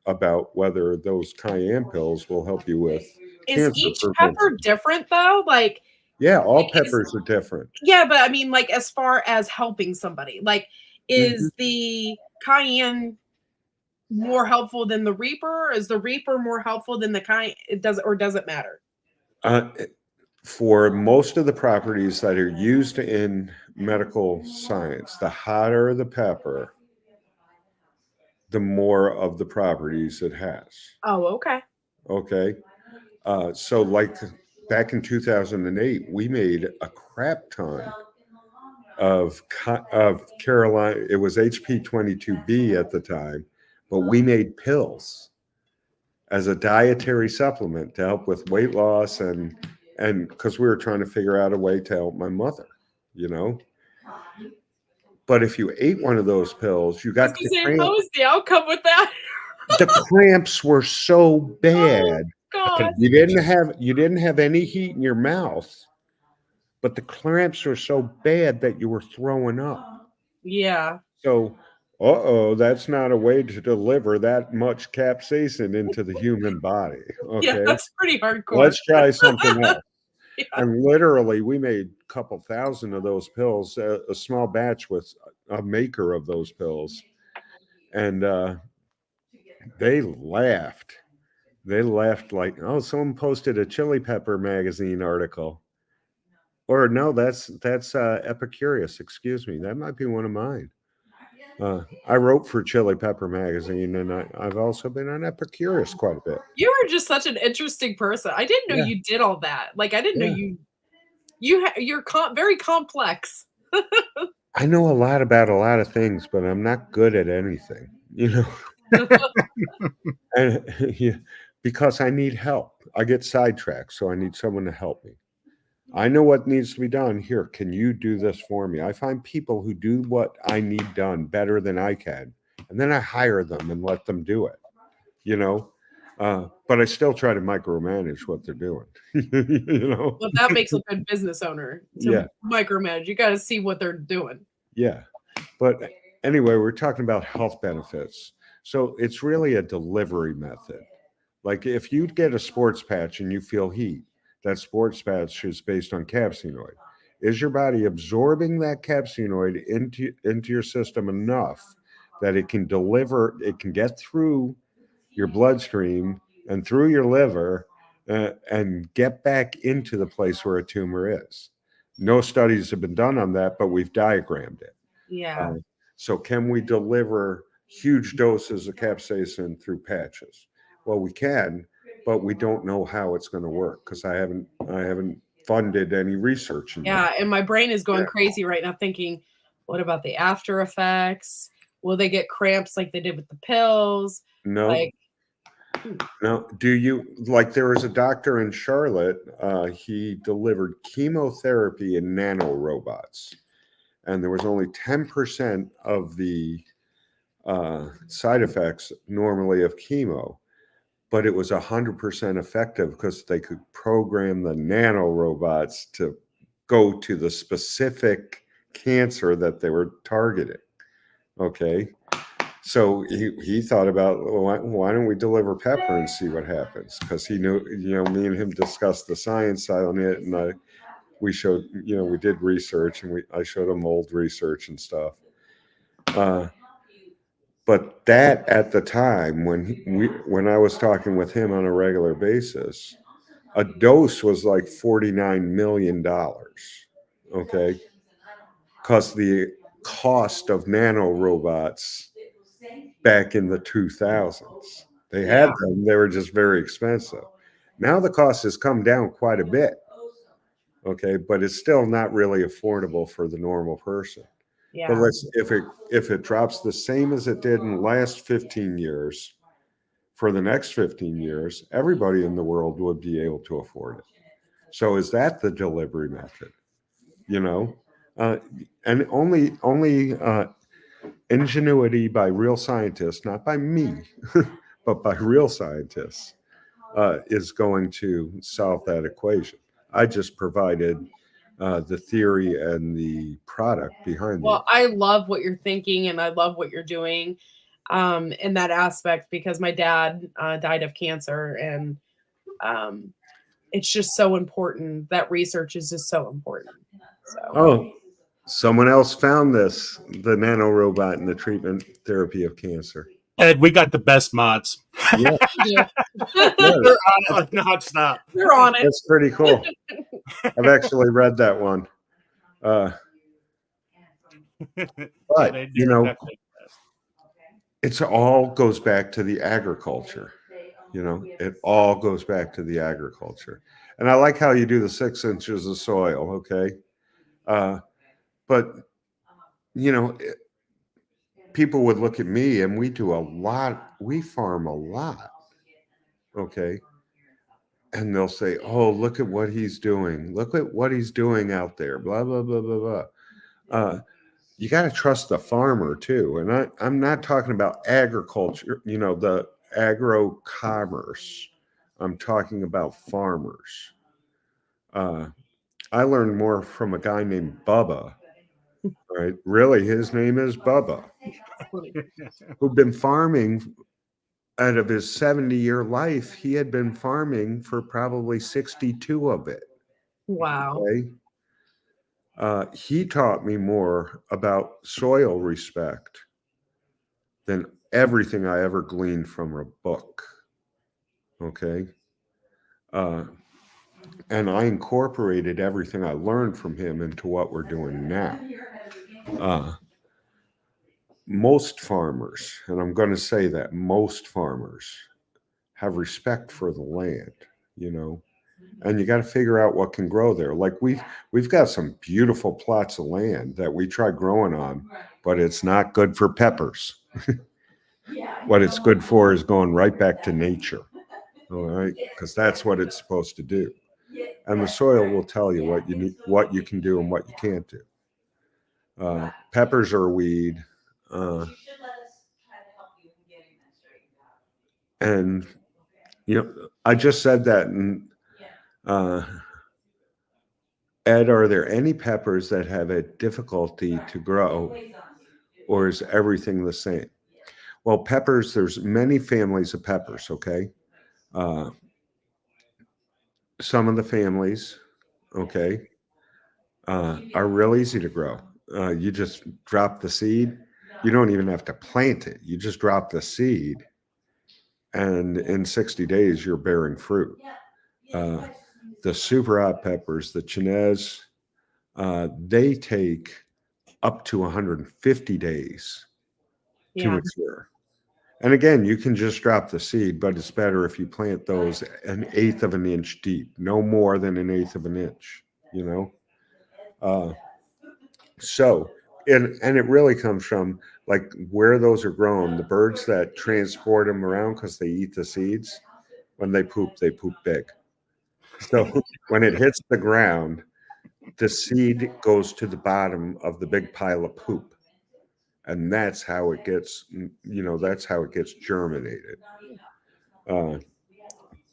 about whether those cayenne pills will help you with cancer. Is each pepper different though? Yeah, all peppers are different. Yeah, but I mean, as far as helping somebody, is the cayenne more helpful than the Reaper? Is the Reaper more helpful than the cayenne? Does it matter? For most of the properties that are used in medical science, the hotter the pepper, the more of the properties it has. Oh, okay. Okay. So back in 2008, we made a crap ton of Carolina. It was HP22B at the time, but we made pills as a dietary supplement to help with weight loss and because we were trying to figure out a way to help my mother, you know. But if you ate one of those pills, you got the cramps. How was the outcome with that? The cramps were so bad. Oh, God. You didn't have any heat in your mouth, but the cramps were so bad that you were throwing up. Yeah. So, that's not a way to deliver that much capsaicin into the human body. Okay. Yeah, that's pretty hardcore. Let's try something else. Yeah. And literally, we made a couple thousand of those pills, a small batch with a maker of those pills. And they laughed. They laughed like, oh, someone posted a Chili Pepper magazine article. Or no, that's Epicurious. Excuse me. That might be one of mine. I wrote for Chili Pepper magazine, and I've also been on Epicurious quite a bit. You are just such an interesting person. I didn't know you did all that. I didn't know you're very complex. I know a lot about a lot of things, but I'm not good at anything, you know. And because I need help. I get sidetracked, so I need someone to help me. I know what needs to be done. Here, can you do this for me? I find people who do what I need done better than I can, and then I hire them and let them do it, you know. But I still try to micromanage what they're doing, you know. Well, that makes a good business owner to micromanage. You got to see what they're doing. Yeah. But anyway, we're talking about health benefits. So it's really a delivery method. Like if you get a sports patch and you feel heat, that sports patch is based on capsaicinoid. Is your body absorbing that capsaicinoid into your system enough that it can get through your bloodstream and through your liver and get back into the place where a tumor is. No studies have been done on that, but we've diagrammed it. Yeah. So can we deliver huge doses of capsaicin through patches? Well, we can, but we don't know how it's going to work because I haven't funded any research in Yeah, that. and my brain is going crazy right now thinking, what about the after effects? Will they get cramps like they did with the pills? No. Like, Now, do you like there was a doctor in Charlotte, he delivered chemotherapy in nanorobots, and there was only 10% of the side effects normally of chemo, but it was 100% effective because they could program the nanorobots to go to the specific cancer that they were targeting. Okay. So he thought about, well, why don't we deliver pepper and see what happens? Because he knew, me and him discussed the science on it, and we showed, we did research, and I showed him old research and stuff. But that at the time when I was talking with him on a regular basis, a dose was like $49 million. Okay, because the cost of nanorobots back in the 2000s. They had them, they were just very expensive. Now the cost has come down quite a bit. Okay, but it's still not really affordable for the normal person. yeah. But if it drops the same as it did in the last 15 years, for the next 15 years, everybody in the world would be able to afford it. So is that the delivery method? And only ingenuity by real scientists, not by me, but by real scientists, is going to solve that equation. I just provided the theory and the product behind Well, I love what you're thinking and I love what you're doing in that aspect because my dad died of cancer and it's just so important. That research is just so important. So. Oh, someone else found this, the nanorobot in the treatment therapy of cancer. Ed, we got the best mods. Yeah. Yeah. They're on it like nonstop. They're on it. That's pretty cool. I've actually read that one. But it's all goes back to the agriculture. It all goes back to the agriculture. And I like how you do the 6 inches of soil. Okay. But people would look at me and we do a lot. We farm a lot. Okay. And they'll say, oh, look at what he's doing. Look at what he's doing out there. Blah, blah, blah, blah, blah. You got to trust the farmer too. And I'm not talking about agriculture, the agro commerce. I'm talking about farmers. I learned more from a guy named Bubba. Right? Really, his name is Bubba, who'd been farming out of his 70-year life. He had been farming for probably 62 of it. Wow. Okay? He taught me more about soil respect than everything I ever gleaned from a book. Okay. And I incorporated everything I learned from him into what we're doing now. Most farmers, and I'm going to say that most farmers have respect for the land, and you got to figure out what can grow there. Like we've got some beautiful plots of land that we try growing on, but it's not good for peppers. What it's good for is going right back to nature. All right, because that's what it's supposed to do. And the soil will tell you what you need, what you can do and what you can't do. Peppers are a weed. And I just said that. And Ed, are there any peppers that have a difficulty to grow, or is everything the same? Well, peppers, there's many families of peppers. Okay. Some of the families, okay, are real easy to grow. You just drop the seed. You don't even have to plant it. You just drop the seed, and in 60 days, you're bearing fruit. The super hot peppers, the chinese, they take up to 150 days to Yeah. mature. And again, you can just drop the seed, but it's better if you plant those 1/8 of an inch deep, no more than 1/8 of an inch, you know? So, and it really comes from like where those are grown, the birds that transport them around because they eat the seeds, when they poop big. So when it hits the ground, the seed goes to the bottom of the big pile of poop. And that's how it gets, that's how it gets germinated.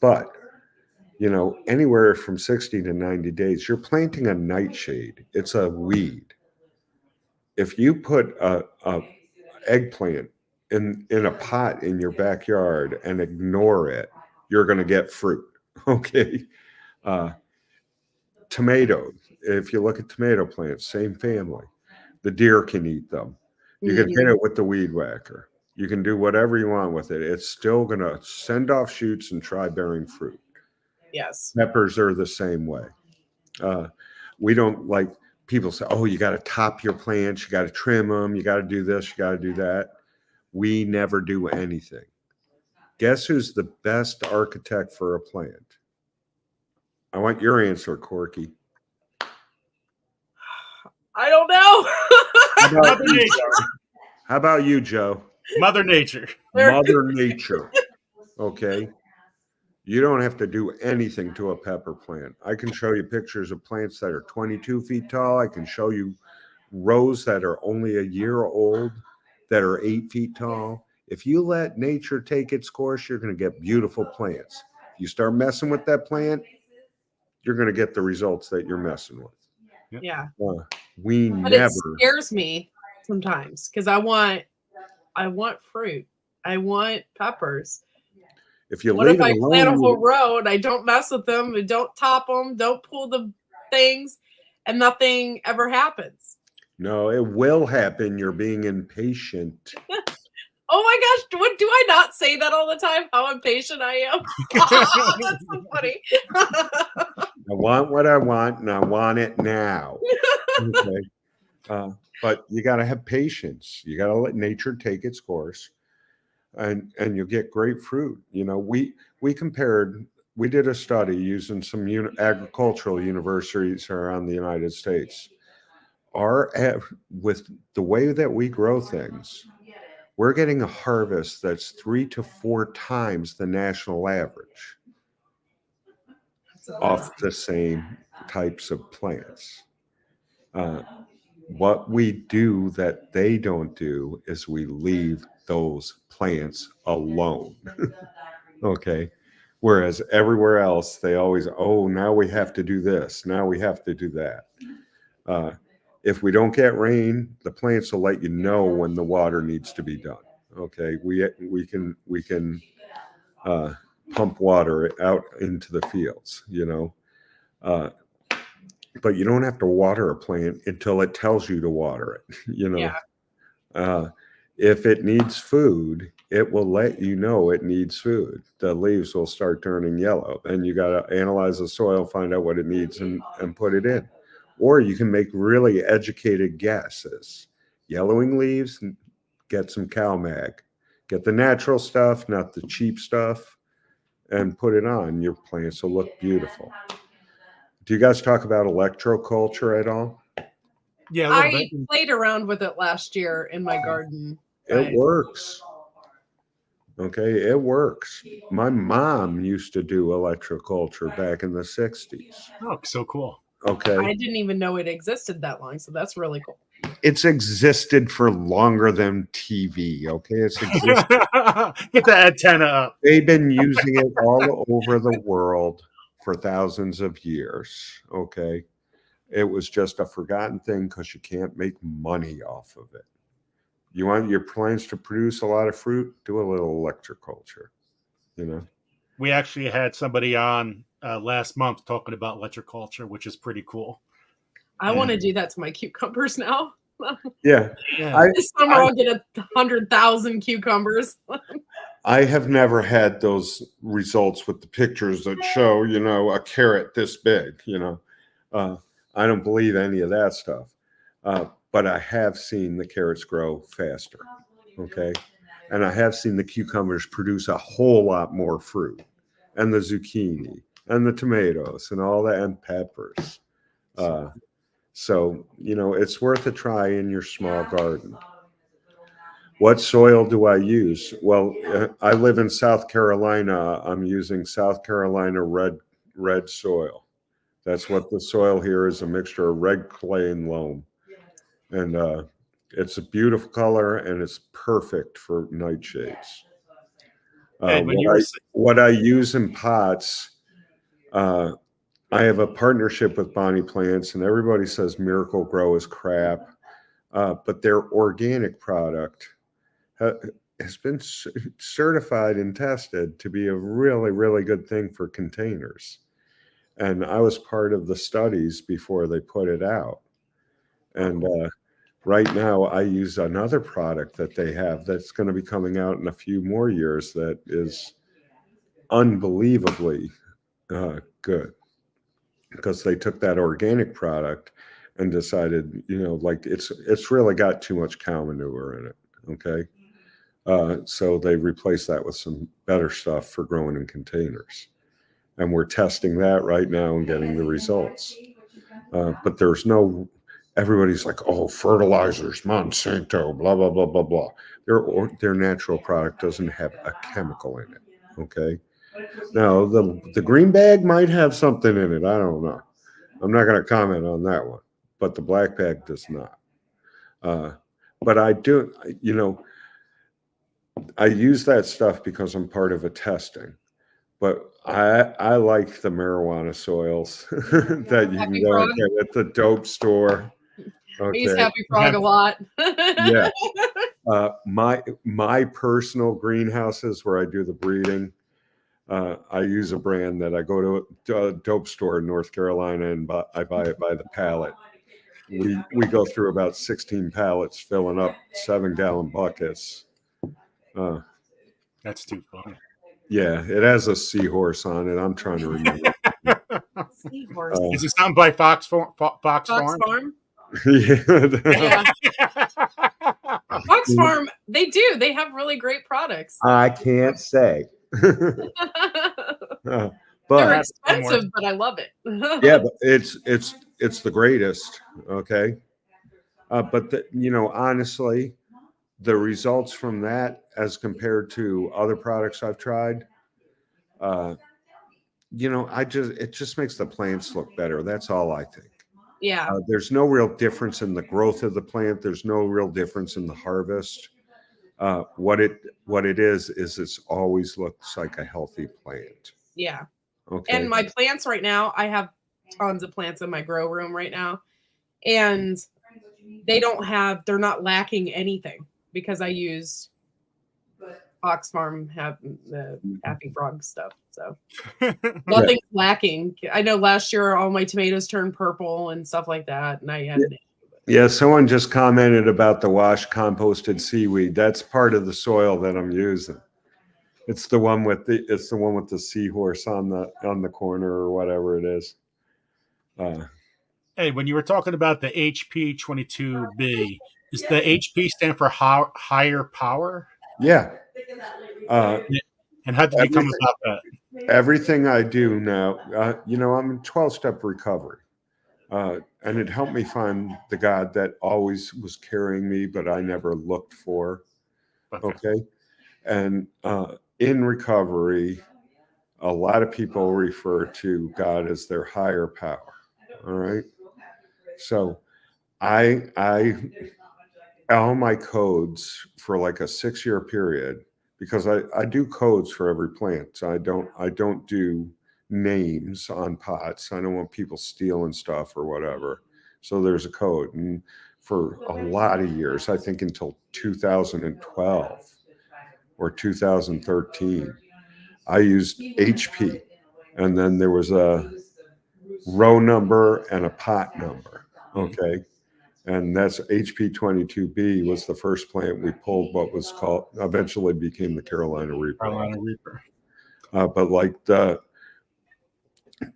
But anywhere from 60 to 90 days, you're planting a nightshade. It's a weed. If you put a eggplant in a pot in your backyard and ignore it, you're going to get fruit. Okay. Tomatoes. If you look at tomato plants, same family. The deer can eat them. You can hit it with the weed whacker. You can do whatever you want with it. It's still going to send off shoots and try bearing fruit. Yes. Peppers are the same way. We don't like people say, oh, you got to top your plants. You got to trim them. You got to do this. You got to do that. We never do anything. Guess who's the best architect for a plant? I want your answer, Corky. I don't know. Mother Nature. How about you, Joe? Mother Nature. Mother Nature. Okay. You don't have to do anything to a pepper plant. I can show you pictures of plants that are 22 feet tall. I can show you rows that are only a year old that are 8 feet tall. If you let nature take its course, you're going to get beautiful plants. If you start messing with that plant, you're going to get the results that you're messing with. Yeah. But it scares me sometimes because I want fruit. I want peppers. If you what leave if I it alone, plant a whole row and I don't mess with them and don't top them, don't pull the things, and nothing ever happens? No, it will happen. You're being impatient. Oh my gosh, what do I not say that all the time? How impatient I am. That's so funny. I want what I want, and I want it now. Okay. But you got to have patience. You got to let nature take its course, and you'll get great fruit. We did a study using some agricultural universities around the United States. With the way that we grow things, we're getting a harvest that's 3 to 4 times the national average off the same types of plants. What we do that they don't do is we leave those plants alone. Okay. Whereas everywhere else, they always, now we have to do this. Now we have to do that. If we don't get rain, the plants will let you know when the water needs to be done. Okay. We can pump water out into the fields, but you don't have to water a plant until it tells you to water it. Yeah. If it needs food, it will let you know it needs food. The leaves will start turning yellow. Then you got to analyze the soil, find out what it needs, and put it in. Or you can make really educated guesses. Yellowing leaves, get some CalMag. Get the natural stuff, not the cheap stuff, and put it on. Your plants will look beautiful. Do you guys talk about electroculture at all? Yeah, I played around with it last year in my garden. It works. Okay, it works. My mom used to do electroculture back in the 60s. Oh, so cool. Okay. I didn't even know it existed that long, so that's really cool. It's existed for longer than TV. Okay, it's existed. Get the antenna up. They've been using it all over the world for thousands of years. Okay. It was just a forgotten thing because you can't make money off of it. You want your plants to produce a lot of fruit, do a little electroculture, We actually had somebody on last month talking about electroculture, which is pretty cool. I want to do that to my cucumbers now. Yeah. This summer I'll get 100,000 cucumbers. I have never had those results with the pictures that show, a carrot this big, I don't believe any of that stuff. But I have seen the carrots grow faster. Okay. And I have seen the cucumbers produce a whole lot more fruit, and the zucchini and the tomatoes and all that, and peppers. So, it's worth a try in your small garden. What soil do I use? Well, I live in South Carolina. I'm using South Carolina red soil. That's what the soil here is, a mixture of red clay and loam. And it's a beautiful color, and it's perfect for nightshades. Ed, when you were What I use in pots, I have a partnership with Bonnie Plants, and everybody says Miracle Grow is crap, but their organic product has been certified and tested to be a really, really good thing for containers. And I was part of the studies before they put it out. And right now I use another product that they have that's going to be coming out in a few more years that is unbelievably good, because they took that organic product and decided, like it's really got too much cow manure in it. Okay. So they replaced that with some better stuff for growing in containers. And we're testing that right now and getting the results. But everybody's like, oh, fertilizers, Monsanto, blah, blah, blah, blah, blah. Their natural product doesn't have a chemical in it. Okay. Now, the green bag might have something in it. I don't know. I'm not going to comment on that one, but the black bag does not. But I do, I use that stuff because I'm part of a testing. But I like the marijuana soils that you can go and get at the dope store. Okay. I use Happy Frog a lot. Yeah. My personal greenhouses where I do the breeding, I use a brand that I go to a dope store in North Carolina, and I buy it by the pallet. We go through about 16 pallets filling up 7-gallon buckets. That's too funny. Yeah, it has a seahorse on it. I'm trying to remember. Seahorse. Is it something by Fox Farm? Fox Farm? Yeah. Fox Farm, they do. They have really great products. I can't say. They're expensive, but I love it. Yeah, but it's the greatest. Okay. But honestly, the results from that as compared to other products I've tried, it just makes the plants look better. That's all I think. Yeah. There's no real difference in the growth of the plant. There's no real difference in the harvest. What it is it's always looks like a healthy plant. Yeah. Okay. And my plants right now, I have tons of plants in my grow room right now, and they're not lacking anything because I use Fox Farm the Happy Frog stuff. So nothing's lacking. I know last year all my tomatoes turned purple and stuff like that, and I had Yeah, someone just commented about the washed composted seaweed. That's part of the soil that I'm using. It's the one with the seahorse on the corner or whatever it is. Hey, when you were talking about the HP22B, is the HP stand for higher power? Yeah. And how did you come about that? Everything I do now, I'm in 12-step recovery. And it helped me find the God that always was carrying me, but I never looked for. Okay. And in recovery, a lot of people refer to God as their higher power. All right. So all my codes for like a 6-year period, because I do codes for every plant. So I don't do names on pots. I don't want people stealing stuff or whatever. So there's a code. And for a lot of years, I think until 2012 or 2013, I used HP. And then there was a row number and a pot number. Okay. And that's HP22B was the first plant we pulled, what was called, eventually became the Carolina Reaper. Carolina Reaper. But like the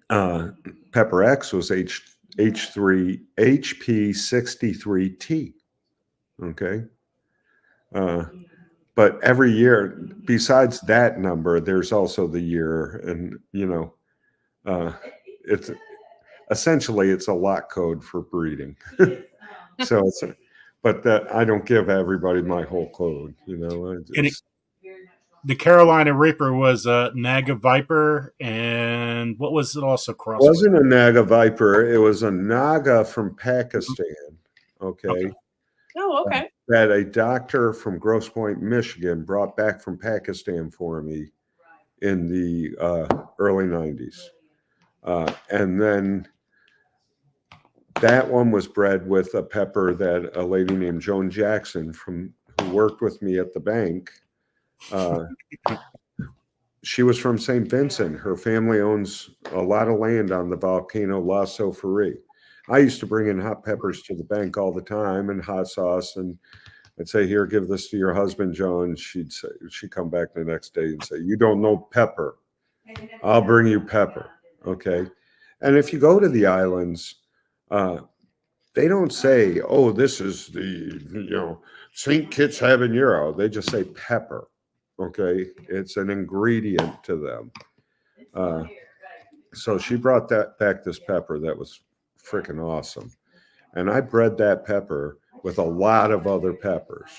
Pepper X was H3 HP63T. Okay. But every year, besides that number, there's also the year, and it's essentially it's a lot code for breeding. So it's, but that I don't give everybody my whole code. The Carolina Reaper was a Naga Viper, and what was it also crossed? It wasn't a Naga Viper. It was a Naga from Pakistan. Okay. Oh, okay. That a doctor from Grosse Pointe, Michigan, brought back from Pakistan for me in the early 90s. And then that one was bred with a pepper that a lady named Joan Jackson who worked with me at the bank. She was from St. Vincent. Her family owns a lot of land on the volcano La Soufrière. I used to bring in hot peppers to the bank all the time and hot sauce, and I'd say, "Here, give this to your husband, Joan." She'd come back the next day and say, "You don't know pepper. I'll bring you pepper." Okay. And if you go to the islands, they don't say, "Oh, this is the St. Kitts habanero." They just say pepper. Okay, it's an ingredient to them. So she brought back this pepper that was freaking awesome, and I bred that pepper with a lot of other peppers.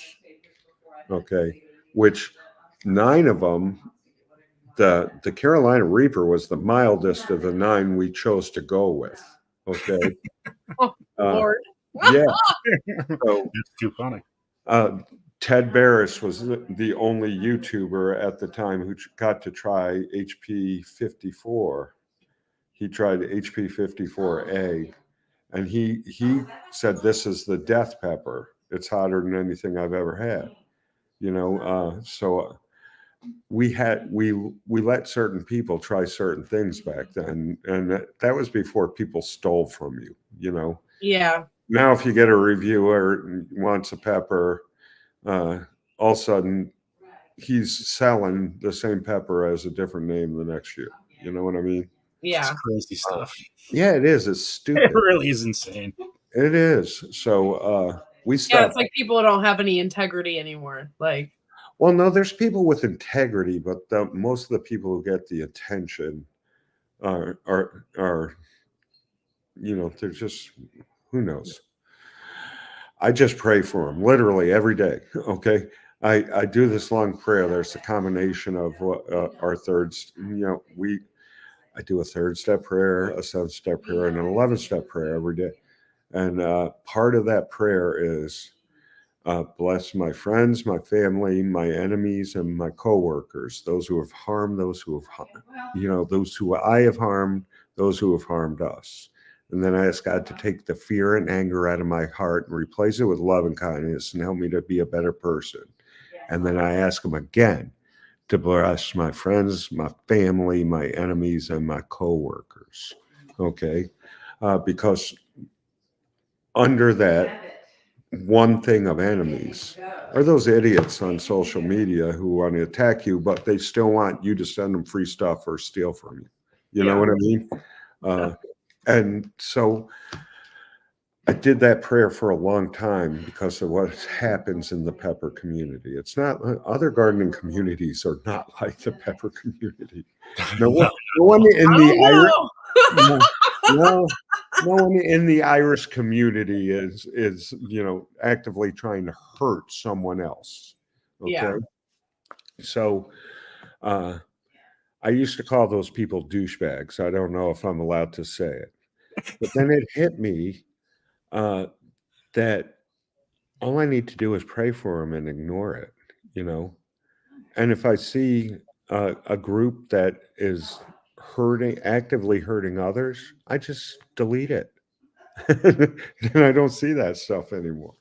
Okay, which 9 of them, the Carolina Reaper was the mildest of the 9 we chose to go with. Okay. Oh, Lord. Yeah. So, it's too funny. Ted Barris was the only YouTuber at the time who got to try HP54. He tried HP54A, and he said, "This is the death pepper. It's hotter than anything I've ever had." So we let certain people try certain things back then, and that was before people stole from you. Yeah. Now, if you get a reviewer who wants a pepper, all of a sudden he's selling the same pepper as a different name the next year. You know what I mean? Yeah. It's crazy stuff. Yeah, it is. It's stupid. It really is insane. It is. So we Yeah, stopped. it's like people don't have any integrity anymore. Like, well, no, there's people with integrity, but most of the people who get the attention are they're just, who knows? I just pray for them literally every day. Okay. I do this long prayer. There's a combination of our thirds, I do a 3rd-step prayer, a 7th-step prayer, and an 11th-step prayer every day. And part of that prayer is bless my friends, my family, my enemies, and my coworkers, those who have harmed, those who I have harmed, those who have harmed us. And then I ask God to take the fear and anger out of my heart and replace it with love and kindness and help me to be a better person. And then I ask him again to bless my friends, my family, my enemies, and my coworkers. Okay? Because under that one thing of enemies are those idiots on social media who want to attack you, but they still want you to send them free stuff or steal from you. You know what I mean? And so I did that prayer for a long time because of what happens in the pepper community. It's not, other gardening communities are not like the pepper community. No one in the Irish community is actively trying to hurt someone else. Okay. Yeah. So I used to call those people douchebags. I don't know if I'm allowed to say it. But then it hit me that all I need to do is pray for them and ignore it, And if I see a group that is actively hurting others, I just delete it. Then I don't see that stuff anymore,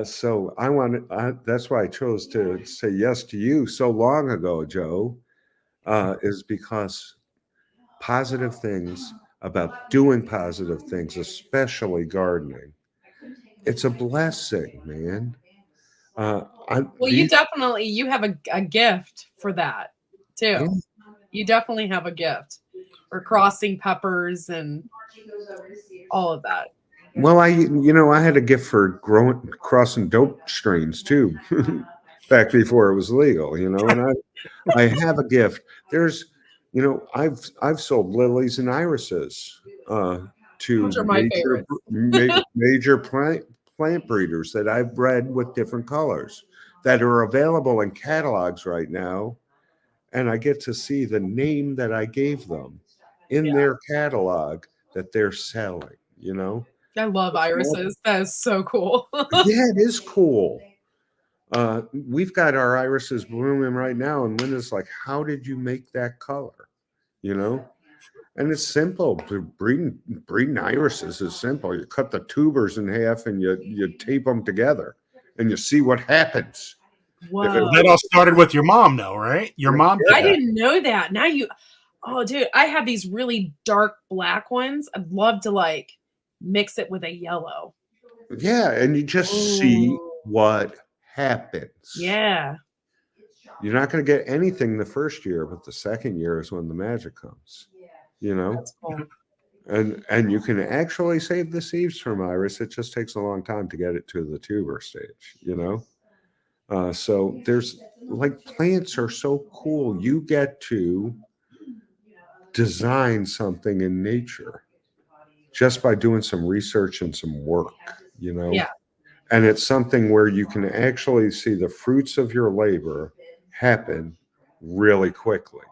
So that's why I chose to say yes to you so long ago, Joe, is because positive things about doing positive things, especially gardening. It's a blessing, man. Well, you have a gift for that too. Yeah. You definitely have a gift for crossing peppers and all of that. Well, I had a gift for crossing dope strains too, back before it was legal, and I have a gift. There's, I've sold lilies and irises to Which are my favorites. major plant breeders that I've bred with different colors that are available in catalogs right now, and I get to see the name that I gave them in their catalog that they're selling. I love irises. That is so cool. Yeah, it is cool. We've got our irises blooming right now, and Linda's like, "How did you make that color?" And it's simple. Breeding irises is simple. You cut the tubers in half and you tape them together, and you see what happens. Wow. That all started with your mom, though, right? Your mom did I that. didn't know that. Now oh, dude, I have these really dark black ones. I'd love to mix it with a yellow. Yeah, and you just see what happens. Yeah. You're not going to get anything the first year, but the second year is when the magic comes. That's cool. And you can actually save the seeds from iris. It just takes a long time to get it to the tuber stage, so there's plants are so cool. You get to design something in nature just by doing some research and some work, Yeah. And it's something where you can actually see the fruits of your labor happen really quickly,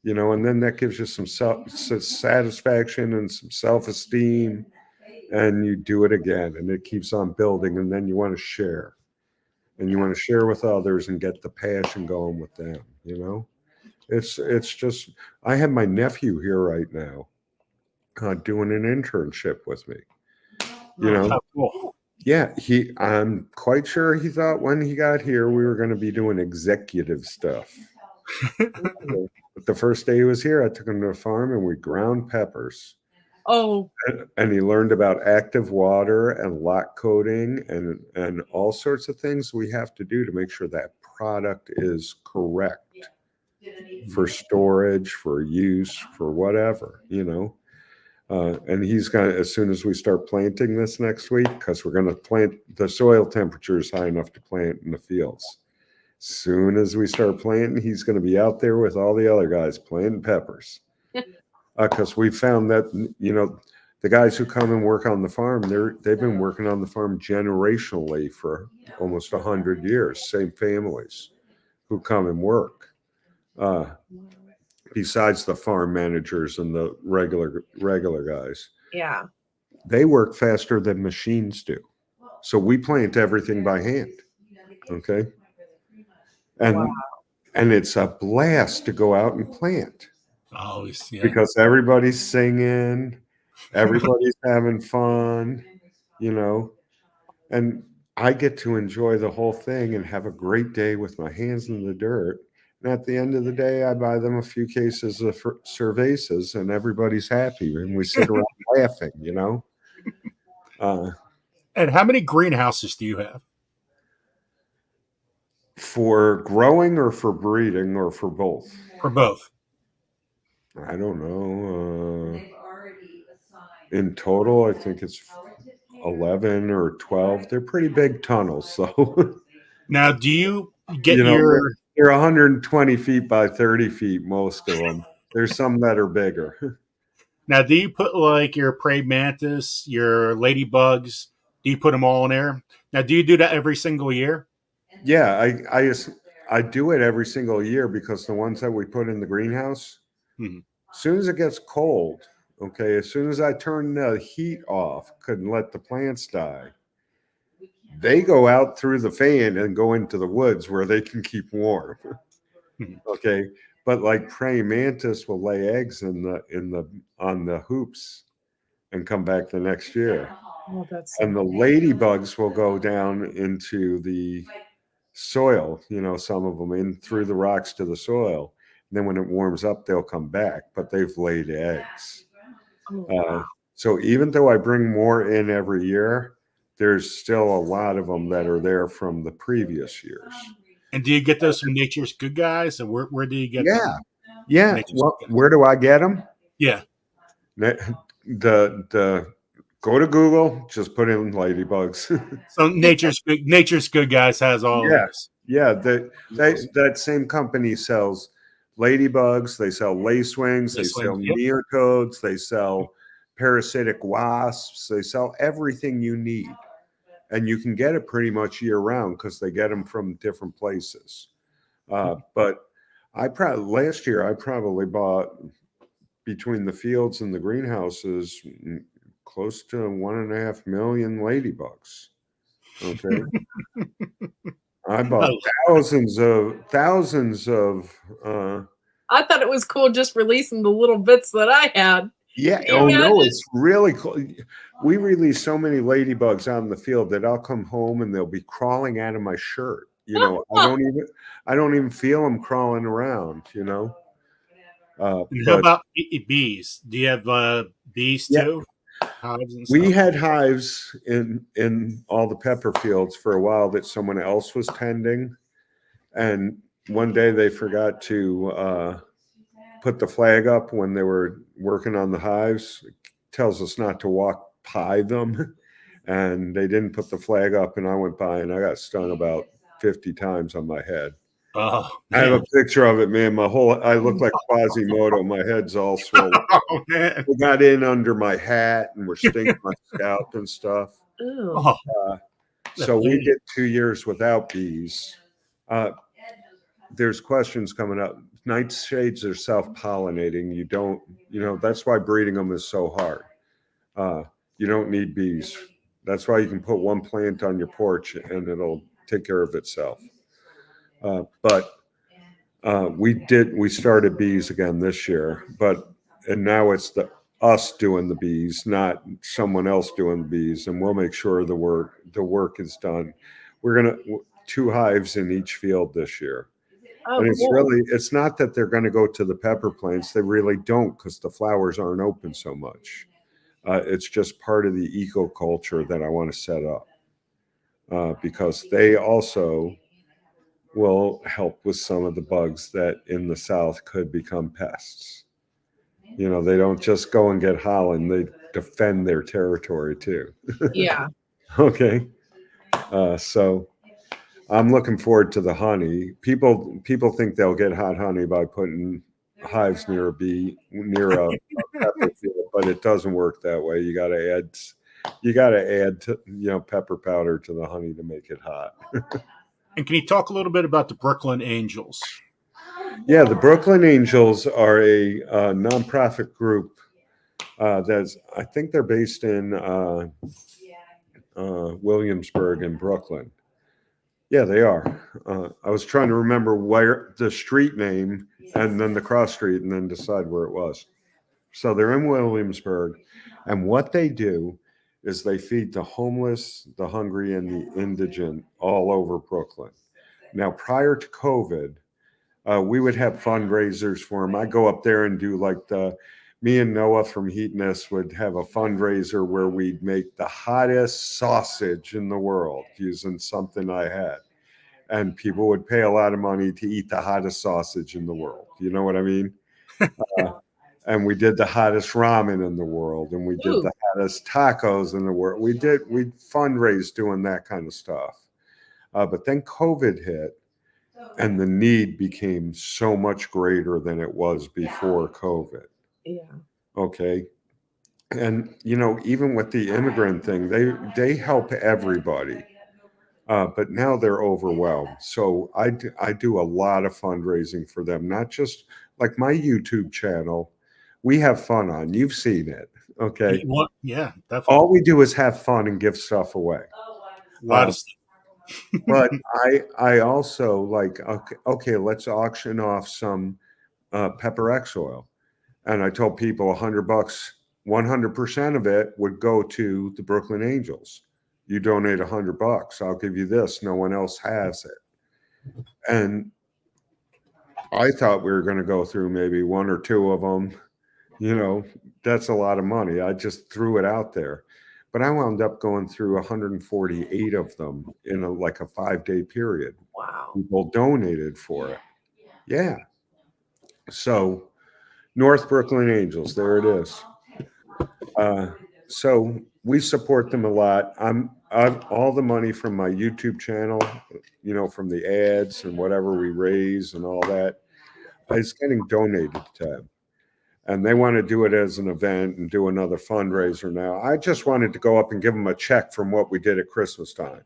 and then that gives you some satisfaction and some self-esteem, and you do it again, and it keeps on building, and then you want to share, and you want to share with others and get the passion going with them. It's just, I have my nephew here right now doing an internship with me. Cool. Yeah, I'm quite sure he thought when he got here we were going to be doing executive stuff. But the first day he was here, I took him to a farm and we ground peppers. Oh. And he learned about active water and lock coating and all sorts of things we have to do to make sure that product is correct for storage, for use, for whatever, and he's going to, as soon as we start planting this next week, because we're going to plant, the soil temperature is high enough to plant in the fields. Soon as we start planting, he's going to be out there with all the other guys planting peppers. Because we found that, the guys who come and work on the farm, they've been working on the farm generationally for almost 100 years, same families who come and work. Besides the farm managers and the regular guys. Yeah. They work faster than machines do. So we plant everything by hand. Okay. And it's a blast to go out and plant. Always, yeah. Because everybody's singing, everybody's having fun, and I get to enjoy the whole thing and have a great day with my hands in the dirt. And at the end of the day, I buy them a few cases of cervezas and everybody's happy. And we sit around laughing, And how many greenhouses do you have? For growing or for breeding or for both? For both. I don't know. In total, I think it's 11 or 12. They're pretty big tunnels. So now, do you get your... They're 120 feet by 30 feet, most of them. There's some that are bigger. Now, do you put your praying mantis, your ladybugs, do you put them all in there? Now, do you do that every single year? Yeah, I do it every single year because the ones that we put in the greenhouse, as soon as it gets cold, okay, as soon as I turn the heat off, couldn't let the plants die, they go out through the fan and go into the woods where they can keep warm. Okay. But praying mantis will lay eggs on the hoops and come back the next year. Oh, and the ladybugs will go down into the soil, some of them in through the rocks to the soil. And then when it warms up, they'll come back, but they've laid eggs. So even though I bring more in every year, there's still a lot of them that are there from the previous years. And do you get those from Nature's Good Guys? And where do you get Yeah. them? Yeah. Well, where do I get them? Yeah. The go to Google, just put in ladybugs. So Nature's Good Guys has all of those. Yeah. That same company sells ladybugs, they sell lacewings, they sell neotodes, they sell parasitic wasps, they sell everything you need. And you can get it pretty much year round because they get them from different places. But last year I probably bought, between the fields and the greenhouses, close to 1.5 million ladybugs. Okay. I bought thousands of I thought it was cool just releasing the little bits that I had. yeah. Oh no, it's really cool. We release so many ladybugs out in the field that I'll come home and they'll be crawling out of my shirt. You know, I don't even feel them crawling around, you know. How about bees? Do you have bees too? Hives and stuff? We had hives in all the pepper fields for a while that someone else was tending. And one day they forgot to put the flag up when they were working on the hives. It tells us not to walk by them. And they didn't put the flag up, and I went by and I got stung about 50 times on my head. Oh, I have a picture of it, man. I look like Quasimodo. My head's all swollen. Oh, man. They got in under my hat and were stinging my scalp and stuff. So we did 2 years without bees. There's questions coming up. Nightshades are self-pollinating. That's why breeding them is so hard. You don't need bees. That's why you can put one plant on your porch and it'll take care of itself. But we started bees again this year, and now it's us doing the bees, not someone else doing the bees, and we'll make sure the work is done. We're gonna 2 hives in each field this year. Oh, And it's cool. it's not that they're going to go to the pepper plants. They really don't, because the flowers aren't open so much. It's just part of the ecoculture that I want to set up, because they also will help with some of the bugs that in the South could become pests. You know, they don't just go and get Holland, they defend their territory too. Yeah. Okay. So I'm looking forward to the honey. People think they'll get hot honey by putting hives near a pepper field, but it doesn't work that way. You got to add pepper powder to the honey to make it hot. And can you talk a little bit about the Brooklyn Angels? Yeah, the Brooklyn Angels are a nonprofit group I think they're based in Williamsburg in Brooklyn. Yeah, they are. I was trying to remember where the street name and then the cross street and then decide where it was. So they're in Williamsburg, and what they do is they feed the homeless, the hungry, and the indigent all over Brooklyn. Now, prior to COVID, we would have fundraisers for them. I go up there and do me and Noah from Heatness would have a fundraiser where we'd make the hottest sausage in the world using something I had. And people would pay a lot of money to eat the hottest sausage in the world. You know what I mean? And we did the hottest ramen in the world, and we did the hottest tacos in the world. We fundraised doing that kind of stuff. But then COVID hit, and the need became so much greater than it was before COVID. Yeah. Okay. And, even with the immigrant thing, they help everybody. But now they're overwhelmed. So I do a lot of fundraising for them, not just like my YouTube channel. We have fun on. You've seen it. Okay. Yeah, definitely. All we do is have fun and give stuff away. A lot of stuff. But I also okay, let's auction off some Pepper X oil. And I told people $100, 100% of it would go to the Brooklyn Angels. You donate $100, I'll give you this. No one else has it. And I thought we were going to go through maybe 1 or 2 of them You know, that's a lot of money. I just threw it out there. But I wound up going through 148 of them in like a 5-day period. Wow. People donated for it. Yeah. So North Brooklyn Angels, there it is. So we support them a lot. I've all the money from my YouTube channel, you know, from the ads and whatever we raise and all that, is getting donated to them. And they want to do it as an event and do another fundraiser now. I just wanted to go up and give them a check from what we did at Christmas time,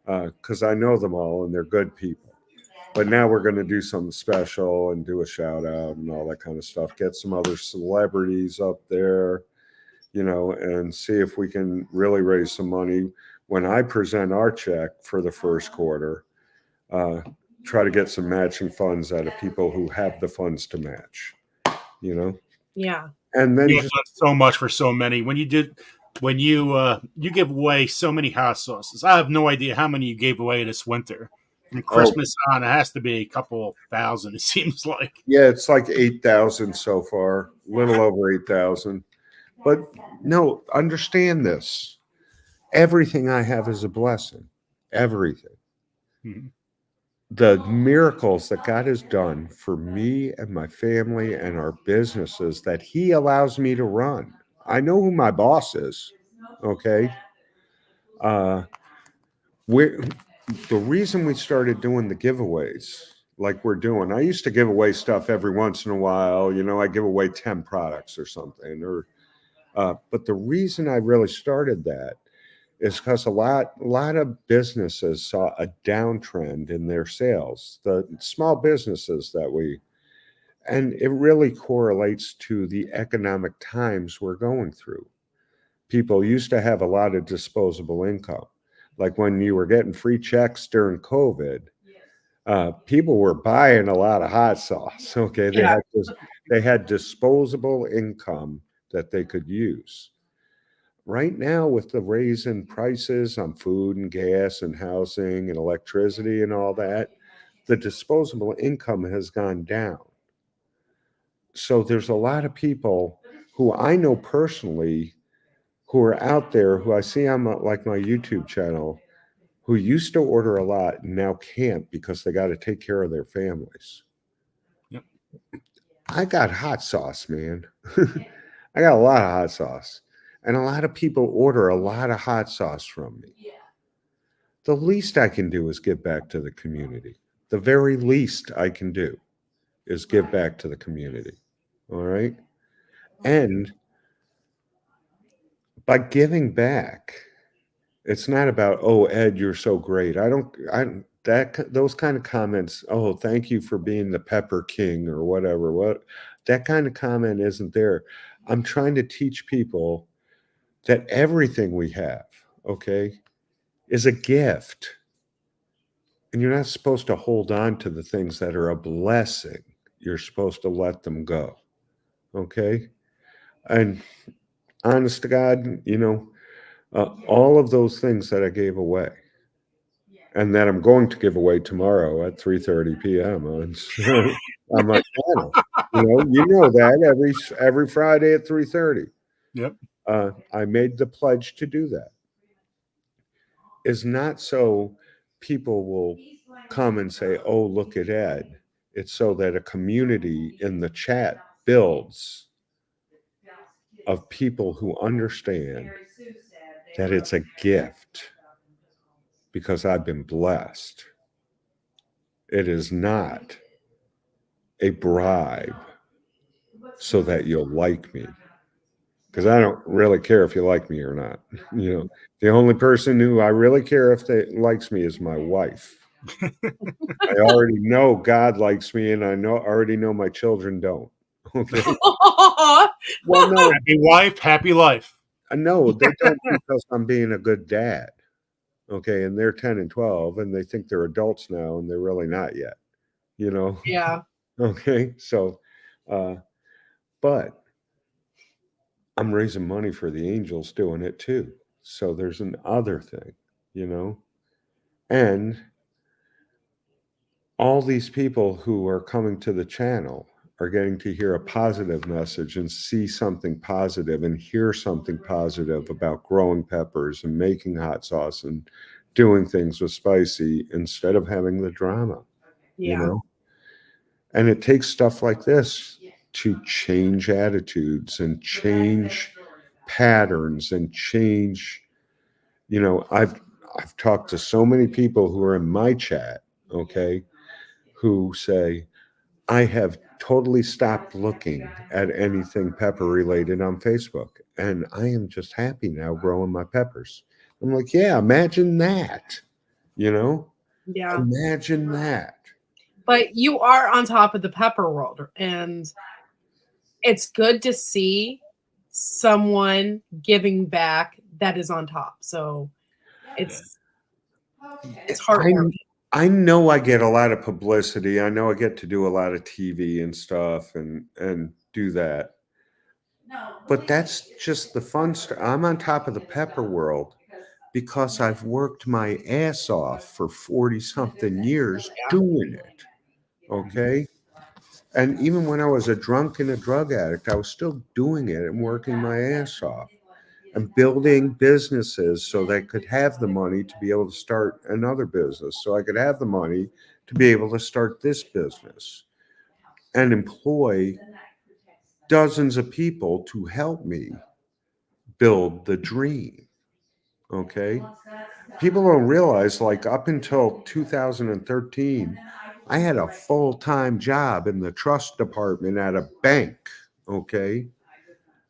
because I know them all and they're good people. But now we're going to do something special and do a shout out and all that kind of stuff. Get some other celebrities up there, you know, and see if we can really raise some money. When I present our check for the first quarter, try to get some matching funds out of people who have the funds to match, you know. Yeah. And then You have done so much for so many. When you give away so many hot sauces, I have no idea how many you gave away this winter. From Christmas on, it has to be a couple thousand. It seems like. Yeah, it's like 8,000 so far, a little over 8,000. But no, understand this. Everything I have is a blessing. Everything. Mhm. The miracles that God has done for me and my family and our businesses that He allows me to run. I know who my boss is. Okay. We're the reason we started doing the giveaways like we're doing. I used to give away stuff every once in a while. You know, I give away 10 products or something. But the reason I really started that is because a lot of businesses saw a downtrend in their sales. The small businesses and it really correlates to the economic times we're going through. People used to have a lot of disposable income. Like when you were getting free checks during COVID, people were buying a lot of hot sauce. Okay, they had disposable income that they could use. Right now, with the raise in prices on food and gas and housing and electricity and all that, the disposable income has gone down. So there's a lot of people who I know personally who are out there who I see on like my YouTube channel who used to order a lot and now can't because they got to take care of their families. Yep. I got hot sauce, man. I got a lot of hot sauce. And a lot of people order a lot of hot sauce from me. The least I can do is give back to the community. The very least I can do is give back to the community. All right. And by giving back, it's not about, oh, Ed, you're so great. Those kind of comments, oh, thank you for being the pepper king or whatever. That kind of comment isn't there. I'm trying to teach people that everything we have, okay, is a gift. And you're not supposed to hold on to the things that are a blessing. You're supposed to let them go. Okay. And honest to God, you know, all of those things that I gave away and that I'm going to give away tomorrow at 3:30 p.m. on my channel. You know that every Friday at 3:30. Yep. I made the pledge to do that. Is not so people will come and say, "Oh, look at Ed." It's so that a community in the chat builds of people who understand that it's a gift because I've been blessed. It is not a bribe so that you'll like me. Because I don't really care if you like me or not. The only person who I really care if they likes me is my wife. I already know God likes me, and I already know my children don't. Okay. Well, no, happy wife, happy life. No, they don't because I'm being a good dad. Okay, and they're 10 and 12, and they think they're adults now, and they're really not yet. Yeah. Okay, so, but I'm raising money for the Angels doing it too. So there's an other thing, and all these people who are coming to the channel are getting to hear a positive message and see something positive and hear something positive about growing peppers and making hot sauce and doing things with spicy instead of having the drama, you know? And it takes stuff like this to change attitudes and change patterns and change, you know, I've talked to so many people who are in my chat, okay, who say, I have totally stopped looking at anything pepper related on Facebook, and I am just happy now growing my peppers. I'm like, yeah, imagine that, you know? Yeah. Imagine that. But you are on top of the pepper world, and it's good to see someone giving back that is on top. So it's heartwarming. I know I get a lot of publicity. I know I get to do a lot of TV and stuff and do that. But that's just the fun stuff. I'm on top of the pepper world because I've worked my ass off for 40 something years doing it. Okay. And even when I was a drunk and a drug addict, I was still doing it and working my ass off and building businesses so they could have the money to be able to start another business. So I could have the money to be able to start this business and employ dozens of people to help me build the dream. Okay. People don't realize, like, up until 2013, I had a full-time job in the trust department at a bank. Okay.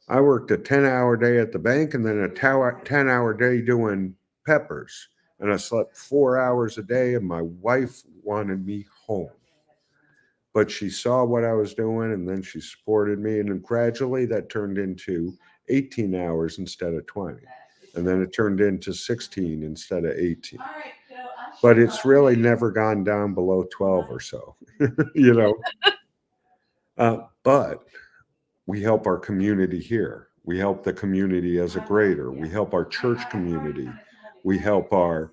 I worked a 10-hour day at the bank and then a 10-hour day doing peppers. And I slept 4 hours a day, and my wife wanted me home. But she saw what I was doing, and then she supported me. And then gradually that turned into 18 hours instead of 20. And then it turned into 16 instead of 18. But it's really never gone down below 12 or so, you know. But we help our community here. We help the community as a greater. We help our church community. We help our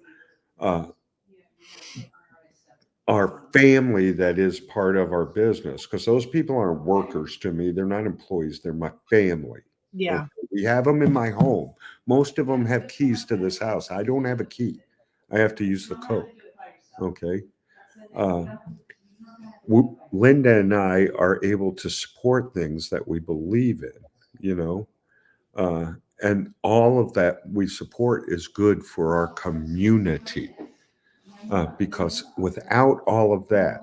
family that is part of our business, because those people aren't workers to me. They're not employees. They're my family. Yeah. Okay? We have them in my home. Most of them have keys to this house. I don't have a key. I have to use the code. Okay. Linda and I are able to support things that we believe in, you know, and all of that we support is good for our community, because without all of that,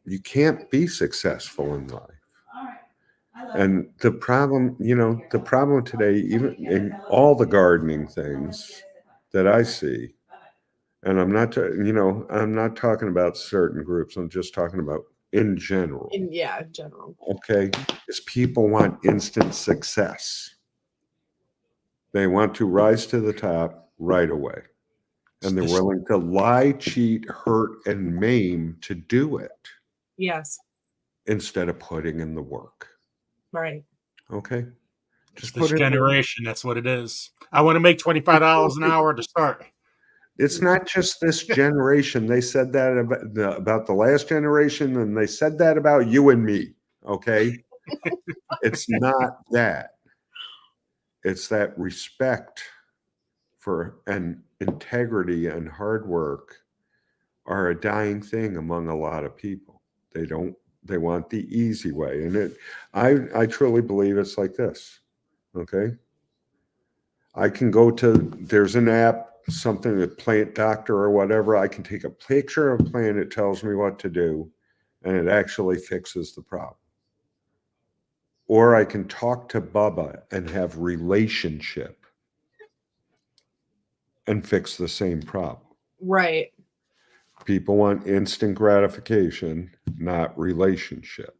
you can't be successful in life. And the problem, you know, the problem today, even in all the gardening things that I see, and I'm not, you know, I'm not talking about certain groups. I'm just talking about in general. In general. Okay, is people want instant success. They want to rise to the top right away. And they're willing to lie, cheat, hurt, and maim to do it. Yes. Instead of putting in the work. Right. Okay. Just this generation, that's what it is. I want to make $25 an hour to start. It's not just this generation. They said that about the last generation, and they said that about you and me. Okay. It's not that. It's that respect for and integrity and hard work are a dying thing among a lot of people. They want the easy way. And I truly believe it's like this. Okay. I can go to, there's an app, something with Plant Doctor or whatever. I can take a picture of a plant. It tells me what to do, and it actually fixes the problem. Or I can talk to Bubba and have relationship and fix the same problem. Right. People want instant gratification, not relationship.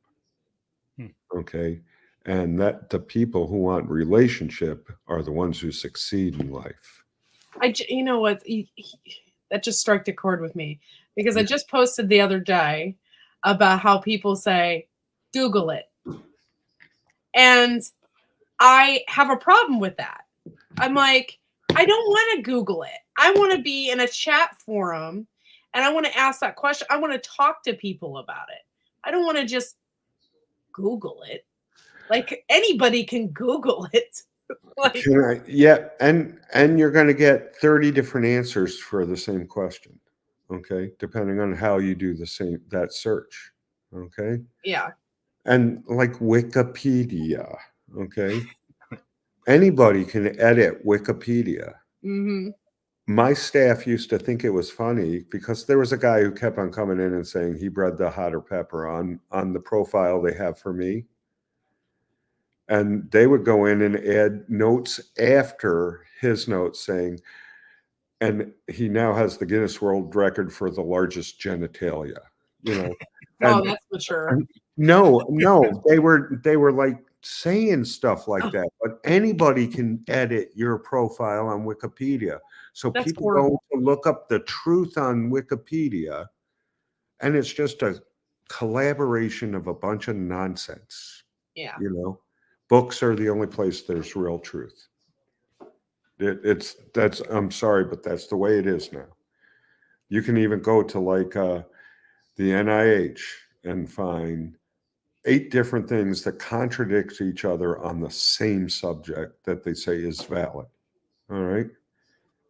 Okay. And that the people who want relationship are the ones who succeed in life. You know what? That just struck the chord with me, because I just posted the other day about how people say, Google it. And I have a problem with that. I'm like, I don't want to Google it. I want to be in a chat forum, and I want to ask that question. I want to talk to people about it. I don't want to just Google it. Like anybody can Google it. Like, Yeah, and you're going to get 30 different answers for the same question. Okay, depending on how you do that search. Okay. yeah. And like Wikipedia. Okay. Anybody can edit Wikipedia. Mm-hmm. My staff used to think it was funny because there was a guy who kept on coming in and saying he bred the hotter pepper on the profile they have for me. And they would go in and add notes after his notes saying, and he now has the Guinness World Record for the largest genitalia, you know. Oh, that's mature. No, they were like saying stuff like that, but anybody can edit your profile on Wikipedia. So That's people horrible. go to look up the truth on Wikipedia, and it's just a collaboration of a bunch of nonsense. Yeah. You know, books are the only place there's real truth. I'm sorry, but that's the way it is now. You can even go to like the NIH and find 8 different things that contradict each other on the same subject that they say is valid. All right.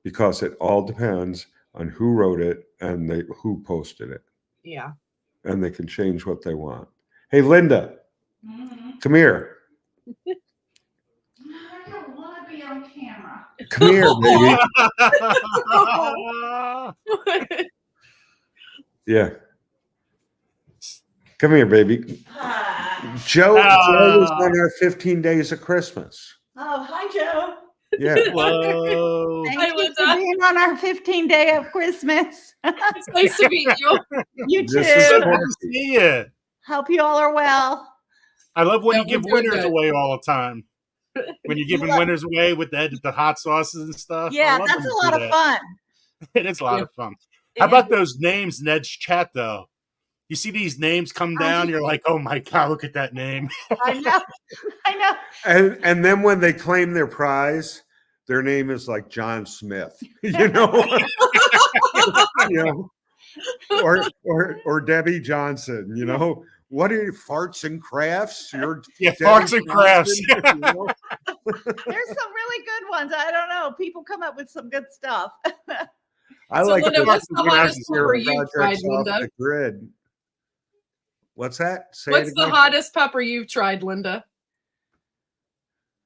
Because it all depends on who wrote it and who posted it. Yeah. And they can change what they want. Hey, Linda, come here. I don't want to be on camera. Come here, baby. Yeah. Come here, baby. Joe was on our 15 days of Christmas. Oh, hi, Joe. Yeah. Hello. Thank you for being on our 15th day of Christmas. It's nice to meet you. You too. This is Good to see you. Hope you all are well. I love when Yeah, you give we're doing winners good. away all the time. When you're giving winners away with the hot sauces and stuff. I Yeah, love that's when a you lot do of that. fun. It is a lot Yeah. of fun. It How about is. those names in Ed's chat, though? You see these names come down, you're like, oh my God, look at that name. I know. I know. And then when they claim their prize, their name is like John Smith, you know, you know, or Debbie Johnson, you know. What are you, farts and crafts? You're Yeah, Debbie farts and crafts. Johnson, you know? There's some really good ones. I don't know. People come up with some good stuff. I So, like Linda, to what's the hottest hear pepper you've tried, projects off Linda? the grid. What's that? Say What's it the again. hottest pepper you've tried, Linda?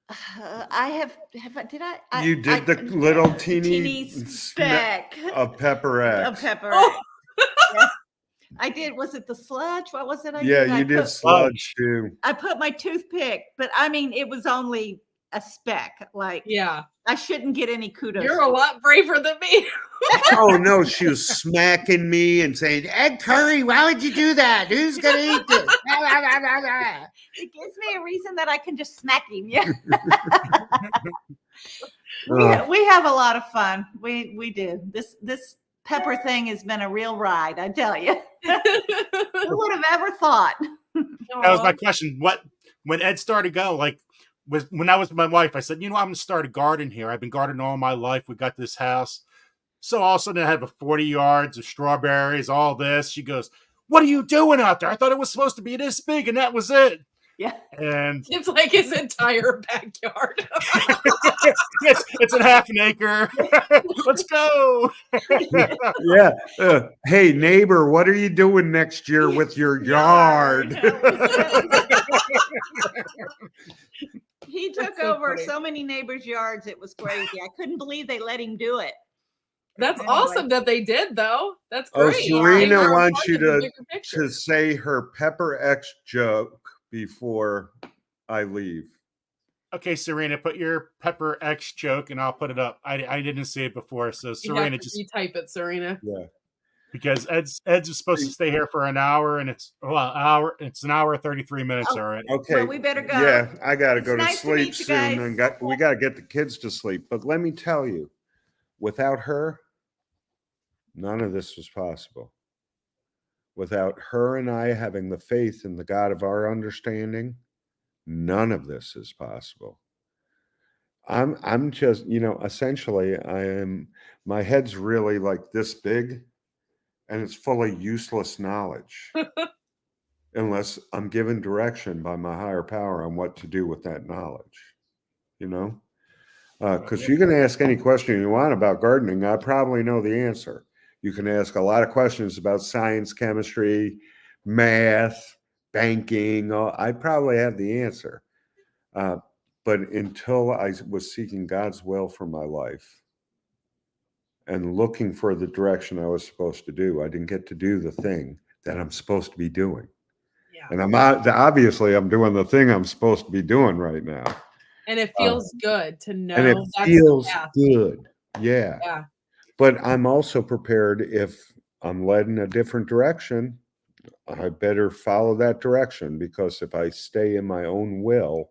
I have did I You did the little teeny speck of Pepper X. of pepper. Oh. Yeah. I did. Was it the sludge? What was it? Yeah, you did sludge too. I put my toothpick, but I mean, it was only a speck. Like, Yeah. I shouldn't get any kudos. You're a lot braver than me. Oh no, she was smacking me and saying, "Ed Currie, why would you do that? Who's gonna eat this?" It gives me a reason that I can just smack him. Yeah. we have a lot of fun. We do. This pepper thing has been a real ride, I tell you. Who would have ever thought? That was my question. When Ed started going, like, when I was with my wife, I said, I'm going to start a garden here. I've been gardening all my life. We got this house. So all of a sudden I have 40 yards of strawberries, all this. She goes, what are you doing out there? I thought it was supposed to be this big, and that was it. Yeah. And It's like his entire backyard. it's a half an acre. Let's go. Yeah. Hey, neighbor, what are you doing next year with your yard? He took over so many neighbors' yards. It was crazy. I couldn't believe they let him do it. That's Anyway. awesome that they did, though. That's Oh, great. Serena They were wants part you of the to bigger picture. say her Pepper X joke before I leave. Okay, Serena, put your Pepper X joke, and I'll put it up. I didn't see it before, so You Serena, have to just retype it, Serena. Yeah. Because Ed's supposed to stay here for an hour, and it's an hour 33 minutes already. Okay. Well, we better go. Yeah, I got to It's go to nice to sleep meet you soon, guys. and we got to get the kids to sleep. But let me tell you, without her, none of this was possible. Without her and I having the faith in the God of our understanding, none of this is possible. I'm just, essentially my head's really like this big, and it's full of useless knowledge. unless I'm given direction by my higher power on what to do with that knowledge, you know? Because you can ask any question you want about gardening. I probably know the answer. You can ask a lot of questions about science, chemistry, math, banking. I probably have the answer. But until I was seeking God's will for my life and looking for the direction I was supposed to do, I didn't get to do the thing that I'm supposed to be doing. Yeah. And obviously I'm doing the thing I'm supposed to be doing right now. And it feels good to know. And it that's feels the path. good. Yeah. Yeah. But I'm also prepared if I'm led in a different direction, I better follow that direction, because if I stay in my own will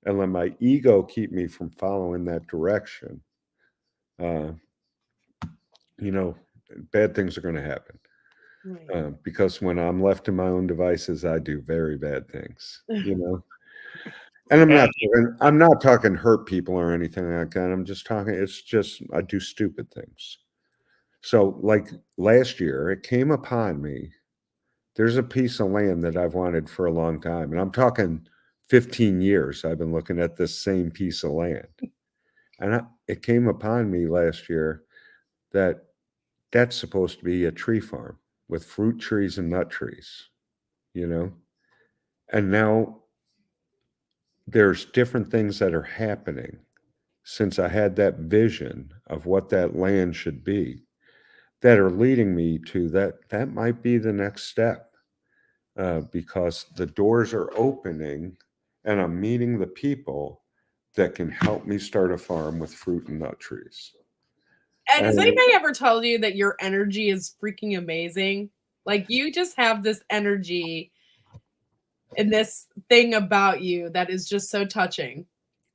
and let my ego keep me from following that direction, bad things are going to happen. Right. Because when I'm left to my own devices, I do very bad things, And I'm not talking hurt people or anything like that. I'm just talking, I do stupid things. So like last year, it came upon me. There's a piece of land that I've wanted for a long time. And I'm talking 15 years. I've been looking at this same piece of land. And it came upon me last year that that's supposed to be a tree farm with fruit trees and nut trees, And now there's different things that are happening since I had that vision of what that land should be that are leading me to that might be the next step, because the doors are opening and I'm meeting the people that can help me start a farm with fruit and nut trees. And has anybody ever told you that your energy is freaking amazing? Like, you just have this energy and this thing about you that is just so touching.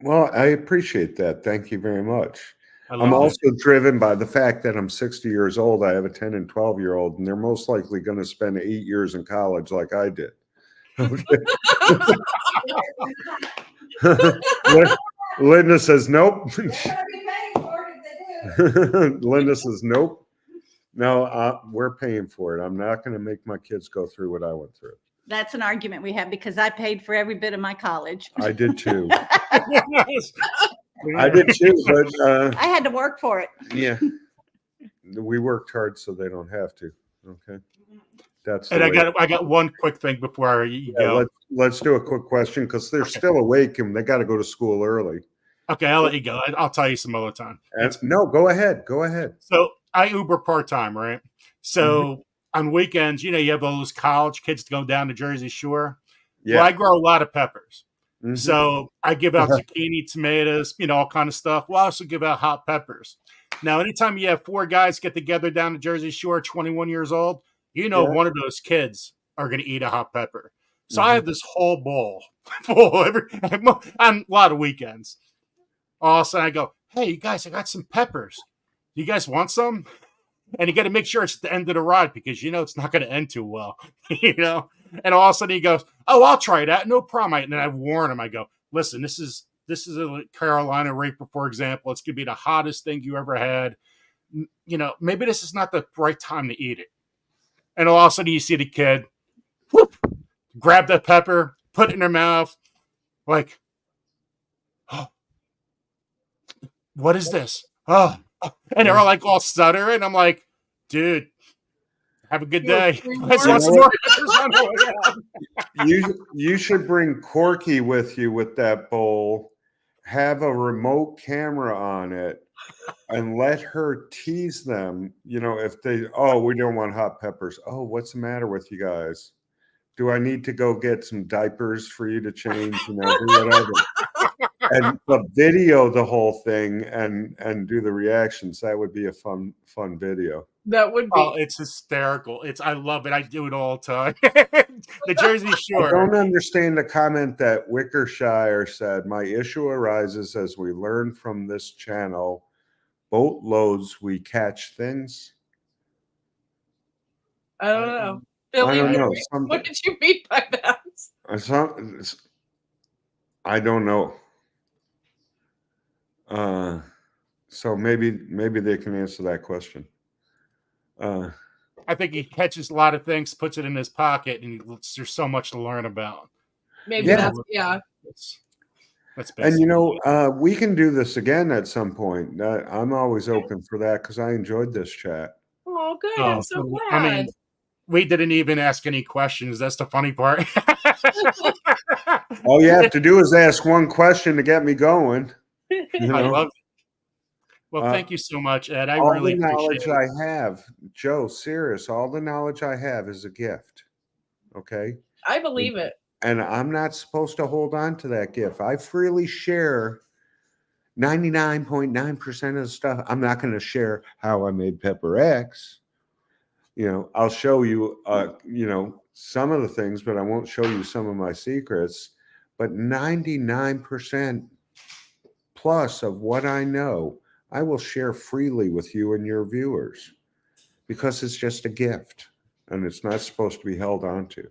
Well, I appreciate that. Thank you very much. I'm also driven by the fact that I'm 60 years old. I have a 10 and 12-year-old, and they're most likely going to spend 8 years in college like I did. Linda says, nope. Linda says, nope. No, we're paying for it. I'm not going to make my kids go through what I went through. That's an argument we have, because I paid for every bit of my college. I did too. I did too, but I had to work for it. Yeah, we worked hard so they don't have to. Okay, that's. And I got one quick thing before you go. Let's do a quick question, because they're still awake and they got to go to school early. Okay, I'll let you go. I'll tell you some other time. No, go ahead. Go ahead. So I Uber part-time, right? So on weekends, you have all those college kids to go down to Jersey Shore. Yeah. Well, I grow a lot of peppers. So I give out zucchini, tomatoes, all kind of stuff. We'll also give out hot peppers. Now, anytime you have 4 guys get together down to Jersey Shore, 21 years old, one of those kids are going to eat a hot pepper. So I have this whole bowl full on a lot of weekends. All of a sudden I go, hey, you guys, I got some peppers. You guys want some? And you got to make sure it's the end of the ride, because it's not going to end too well, And all of a sudden he goes, oh, I'll try that, no problem. And then I warn him. I go, listen, this is a Carolina Reaper, for example. It's going to be the hottest thing you ever had. Maybe this is not the right time to eat it. And all of a sudden you see the kid grab that pepper, put it in their mouth, like, oh, what is this? Oh. And they're like all stutter, and I'm like, dude, have a good day. You should bring Corky with you with that bowl, have a remote camera on it, and let her tease them. If we don't want hot peppers. Oh, what's the matter with you guys? Do I need to go get some diapers for you to change? Whatever. And video the whole thing and do the reactions. That would be a fun video. That would be. Oh, it's hysterical. I love it. I do it all the time. The Jersey Shore. I don't understand the comment that Wickershire said. My issue arises as we learn from this channel, boatloads we catch things. I don't know. Billy, what did you mean by that? I don't know. So maybe they can answer that question. I think he catches a lot of things, puts it in his pocket, and there's so much to learn about. Maybe Yeah. That's And basically we can do this again at some point. I'm always open for that because I enjoyed this chat. Oh, good. Oh, I'm so glad. I mean, we didn't even ask any questions. That's the funny part. All you have to do is ask one question to get me going. You I know? love it. Well, thank you so much, Ed. I all really the knowledge appreciate it. I have, Joe, serious, all the knowledge I have is a gift. Okay? I believe it. And I'm not supposed to hold on to that gift. I freely share 99.9% of the stuff. I'm not going to share how I made Pepper X. I'll show you, some of the things, but I won't show you some of my secrets. But 99% plus of what I know, I will share freely with you and your viewers because it's just a gift and it's not supposed to be held onto.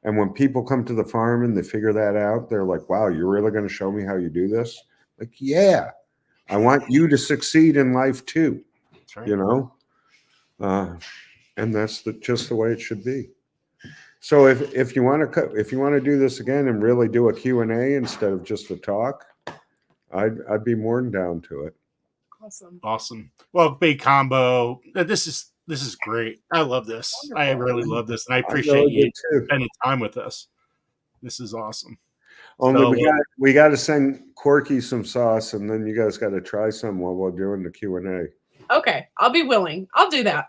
And when people come to the farm and they figure that out, they're like, wow, you're really going to show me how you do this? Like, yeah, I want you to succeed in life too, right. And that's just the way it should be. So if you want to do this again and really do a Q&A instead of just a talk, I'd be more than down to it. Awesome. Well, big combo. This is great. I love this. I really love this, and I appreciate you spending time with us. This is awesome. Only we got to send Corky some sauce, and then you guys got to try some while we're doing the Q&A. Okay, I'll be willing. I'll do that.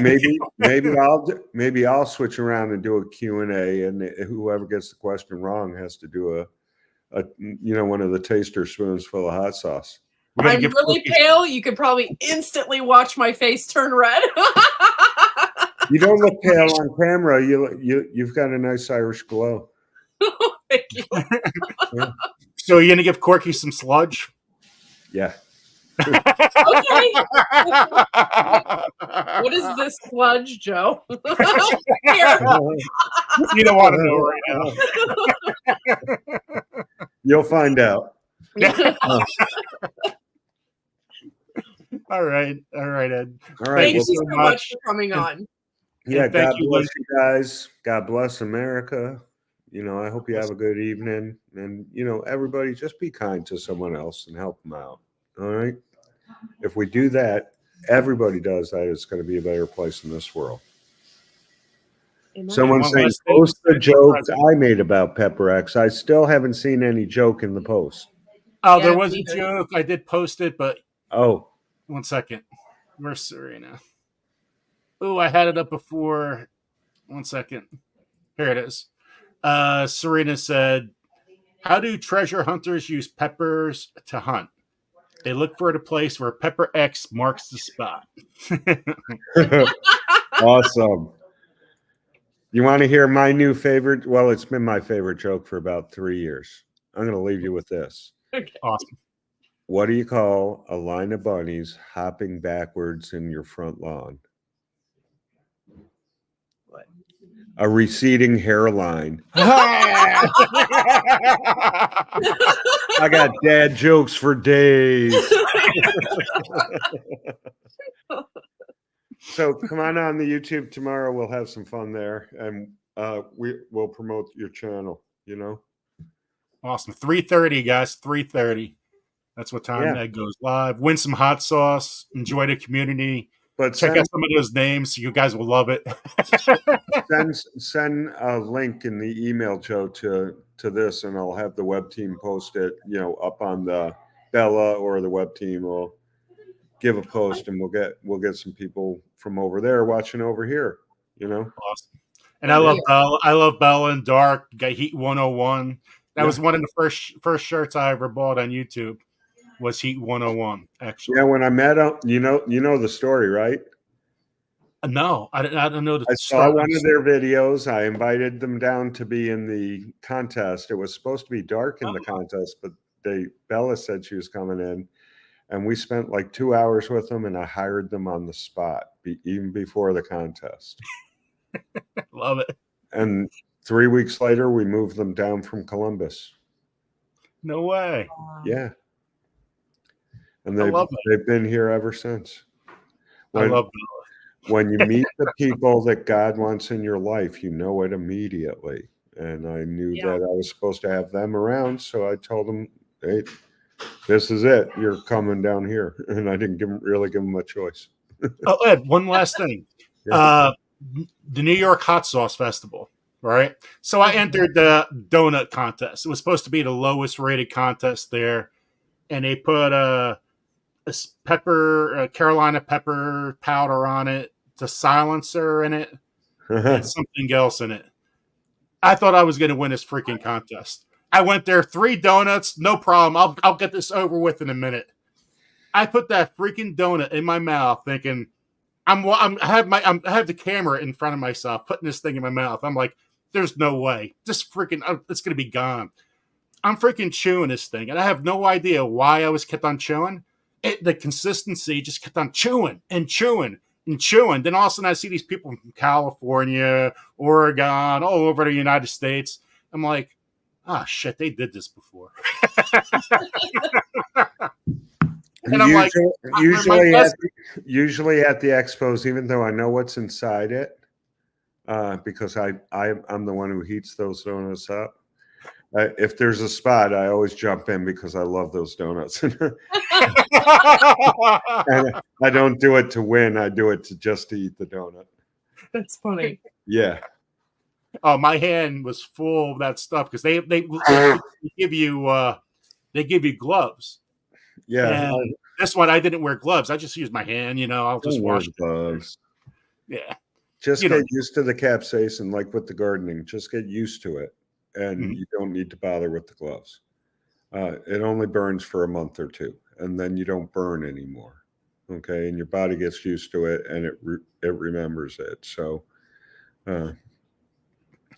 Maybe I'll switch around and do a Q&A, and whoever gets the question wrong has to do one of the taster spoons full of hot sauce. I'm really pale. You could probably instantly watch my face turn red. You don't look pale on camera. You've got a nice Irish glow. Thank you. Yeah. So you're gonna give Corky some sludge? Yeah. Okay. What is this sludge, Joe? You don't want to know right now. You'll find out. All right, Ed. All right. Thank you so much for coming on. Yeah, God bless you guys. God bless America. I hope you have a good evening. And, everybody just be kind to someone else and help them out. All right? If we do that, everybody does that, it's going to be a better place in this world. Someone saying, post the jokes I made about Pepper X. I still haven't seen any joke in the post. Oh, there was a joke. I did post it, but... Oh. 1 second. Where's Serena? Oh, I had it up before. 1 second. Here it is. Serena said, how do treasure hunters use peppers to hunt? They look for the place where Pepper X marks the spot. Awesome. You want to hear my new favorite? Well, it's been my favorite joke for about 3 years. I'm going to leave you with this. Okay. Awesome. What do you call a line of bunnies hopping backwards in your front lawn? What? A receding hairline. I got dad jokes for days. So come on the YouTube tomorrow. We'll have some fun there, and we'll promote your channel. Awesome. 3:30, guys. 3:30. That's what time Ed goes live. Win some hot sauce. Enjoy the community. But check out some of those names. You guys will love it. send a link in the email, Joe, to this, and I'll have the web team post it. Up on the Bella, or the web team will give a post, and we'll get some people from over there watching over here. Awesome. And I love Bella. I love Bella and Dark. Got Heat 101. That was one of the first shirts I ever bought on YouTube. Was Heat 101, actually. Yeah, when I met him, you know the story, right? No, I don't know. I saw one of their videos. I invited them down to be in the contest. It was supposed to be Dark in the contest, but Bella said she was coming in, and we spent like 2 hours with them, and I hired them on the spot, even before the contest. Love it. And 3 weeks later, we moved them down from Columbus. No way. Yeah. And they've been here ever since. I love Bella. when you meet the people that God wants in your life, you know it immediately. And I knew that I was supposed to have them around, so I told them, "Hey, this is it. You're coming down here." And I didn't really give them a choice. Oh, Ed, one last thing. Yeah. The New York Hot Sauce Festival, right? So I entered the donut contest. It was supposed to be the lowest rated contest there, and they put a Carolina pepper powder on it, the silencer in it, and something else in it. I thought I was going to win this freaking contest. I went there, 3 donuts, no problem. I'll get this over with in a minute. I put that freaking donut in my mouth, thinking I have the camera in front of myself, putting this thing in my mouth. I'm like, there's no way. This freaking, it's going to be gone. I'm freaking chewing this thing, and I have no idea why I was kept on chewing. The consistency just kept on chewing and chewing and chewing. Then all of a sudden I see these people from California, Oregon, all over the United States. I'm like, oh shit, they did this before. And I'm usually at the expos, even though I know what's inside it, because I'm the one who heats those donuts up. If there's a spot, I always jump in because I love those donuts. And I don't do it to win. I do it just to eat the donut. That's funny. Yeah. Oh, my hand was full of that stuff because they give you gloves. Yeah. And this one I didn't wear gloves. I just used my hand. I'll just wash gloves. Yeah. Just get used to the capsaicin, like with the gardening. Just get used to it. And you don't need to bother with the gloves. It only burns for a month or 2, and then you don't burn anymore. Okay, and your body gets used to it, and it remembers it. So,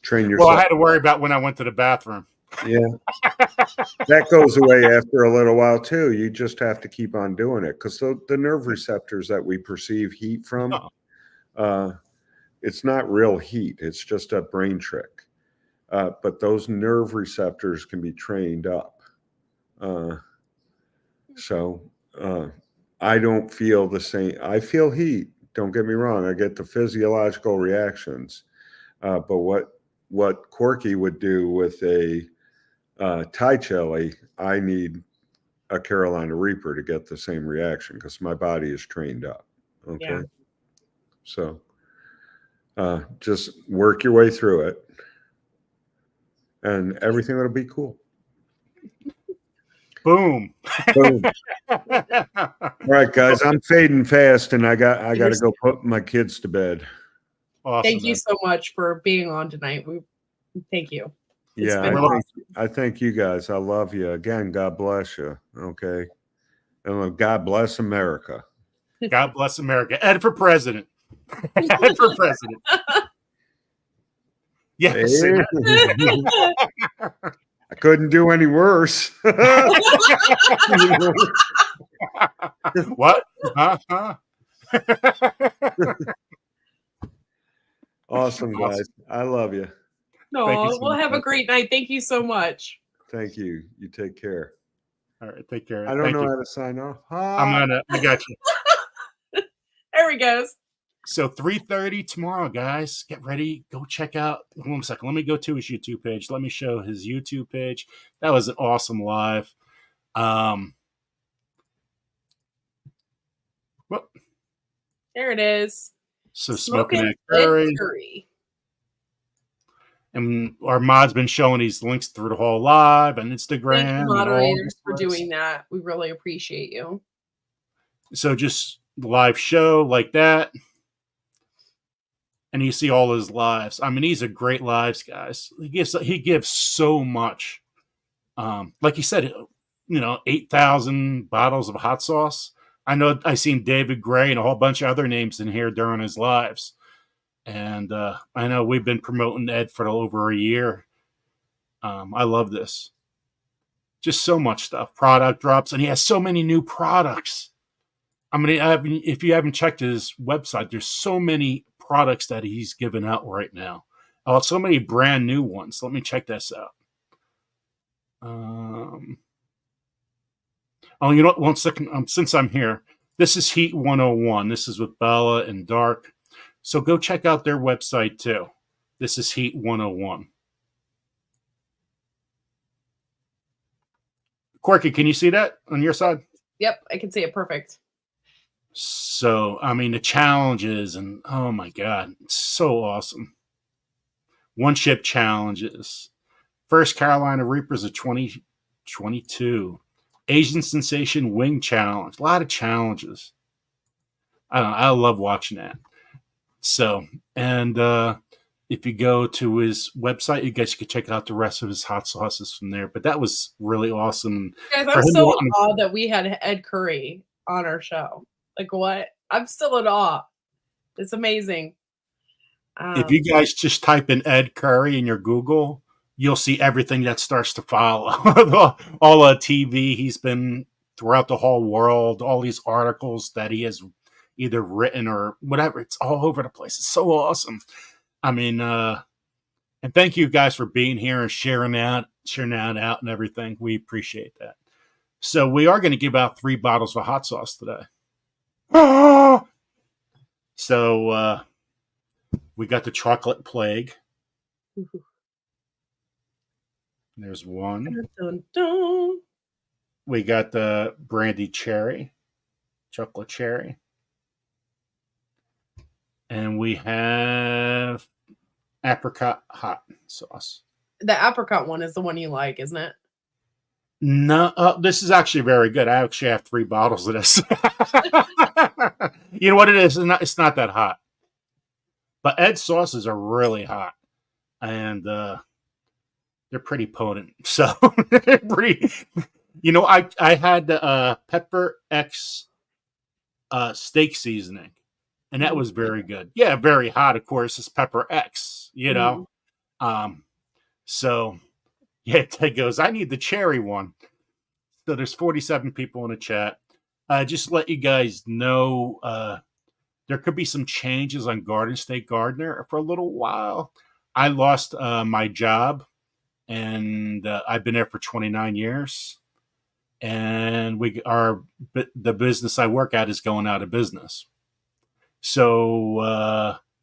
train yourself. Well, I had to worry about when I went to the bathroom. Yeah, that goes away after a little while too. You just have to keep on doing it because the nerve receptors that we perceive heat from, it's not real heat. It's just a brain trick. But those nerve receptors can be trained up. So I don't feel the same. I feel heat. Don't get me wrong. I get the physiological reactions. But what Corky would do with a Thai chili, I need a Carolina Reaper to get the same reaction because my body is trained up. Okay. Yeah. So just work your way through it. And everything will be cool. Boom. Boom. All right, guys, I'm fading fast, and I got to go put my kids to bed. Awesome, thank you so much for being on tonight. Thank you. I thank you guys. I love you. Again, God bless you. Okay. And God bless America. God bless America. Ed for president. Ed for president. Yes. I couldn't do any worse. What? Awesome, guys. I love you. No, we'll have a great night. Thank you so much. Thank you. You take care. All right. Take care. I don't know how to sign off. I got you. There he goes. So 3:30 tomorrow, guys. Get ready. Go check out. Hold on a second. Let me go to his YouTube page. Let me show his YouTube page. That was an awesome live. Well, there it is. So Smokin Ed Currie. And our mod's been showing these links through the whole live and Instagram. Thank you, moderators, for doing that. We really appreciate you. So just live show like that. And you see all his lives. I mean, these are great lives, guys. He gives so much. Like he said, 8,000 bottles of hot sauce. I know I seen David Gray and a whole bunch of other names in here during his lives. And I know we've been promoting Ed for over a year. I love this. Just so much stuff. Product drops. And he has so many new products. I mean, if you haven't checked his website, there's so many products that he's giving out right now. So many brand new ones. Let me check this out. You know what? 1 second. Since I'm here, this is Heat 101. This is with Bella and Dark. So go check out their website too. This is Heat 101. Corky, can you see that on your side? Yep, I can see it perfect. So, I mean, the challenges and oh my God, it's so awesome. One ship challenges. First Carolina Reapers of 2022. Asian Sensation Wing Challenge. A lot of challenges. I don't know. I love watching that. So, and if you go to his website, you guys could check out the rest of his hot sauces from there. But that was really awesome. Guys, I'm so in awe that we had Ed Currie on our show. Like, what? I'm still in awe. It's amazing. If you guys just type in Ed Currie in your Google, you'll see everything that starts to follow. All TV he's been throughout the whole world, all these articles that he has either written or whatever. It's all over the place. It's so awesome. I mean, and thank you guys for being here and sharing that out and everything. We appreciate that. So we are going to give out 3 bottles of hot sauce today. So we got the chocolate plague. There's one. Dun, dun. We got the brandy cherry, chocolate cherry. And we have apricot hot sauce. The apricot one is the one you like, isn't it? No, this is actually very good. I actually have 3 bottles of this. You know what it is? It's not that hot. But Ed's sauces are really hot. And they're pretty potent. So they're pretty. You know, I had the Pepper X steak seasoning. And that was very good. Yeah, very hot, of course. It's Pepper X, you know. So, yeah, Ted goes, I need the cherry one. So there's 47 people in the chat. Just let you guys know, there could be some changes on Garden State Gardener for a little while. I lost my job, and I've been there for 29 years. And the business I work at is going out of business. So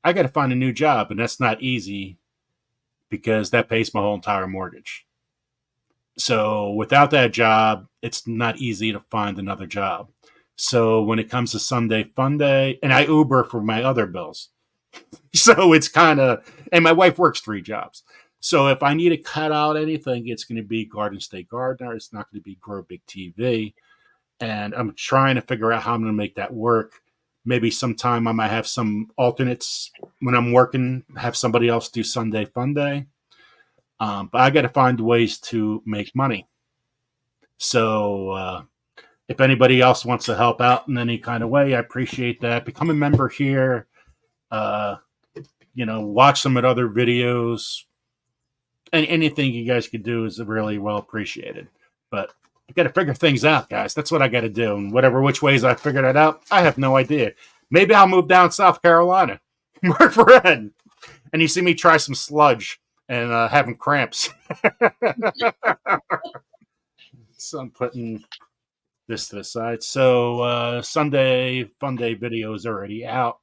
I got to find a new job, and that's not easy because that pays my whole entire mortgage. So without that job, it's not easy to find another job. So when it comes to Sunday Fun Day, and I Uber for my other bills. So it's kind of, and my wife works 3 jobs. So if I need to cut out anything, it's going to be Garden State Gardener. It's not going to be Grow Big TV. And I'm trying to figure out how I'm going to make that work. Maybe sometime I might have some alternates when I'm working, have somebody else do Sunday Fun Day. But I got to find ways to make money. So if anybody else wants to help out in any kind of way, I appreciate that. Become a member here. Watch some of other videos. And anything you guys could do is really well appreciated. But I got to figure things out, guys. That's what I got to do. And which ways I figure that out, I have no idea. Maybe I'll move down South Carolina, work for Ed, and you see me try some sludge and having cramps. So I'm putting this to the side. So Sunday Fun Day video is already out,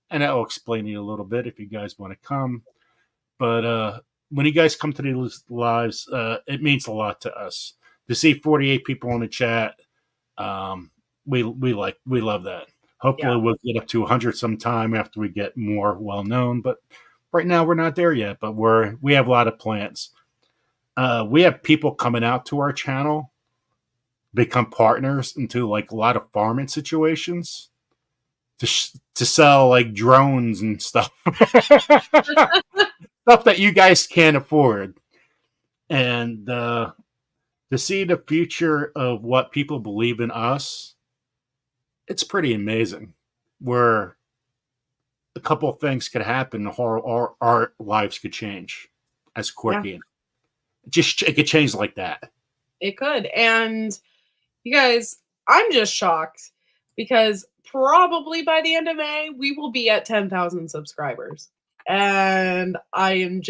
and I'll explain it a little bit if you guys want to come. But when you guys come to these lives, it means a lot to us. To see 48 people in the chat, we love that. Hopefully we'll get up to 100 sometime after we get more well known. But right now we're not there yet. But we have a lot of plans. We have people coming out to our channel, become partners into like a lot of farming situations to sell like drones and stuff, stuff that you guys can't afford, and to see the future of what people believe in us, it's pretty amazing. Where a couple of things could happen, our lives could change as quirky. Yeah. It could change like that. It could. And you guys, I'm just shocked because probably by the end of May, we will be at 10,000 subscribers. And I'm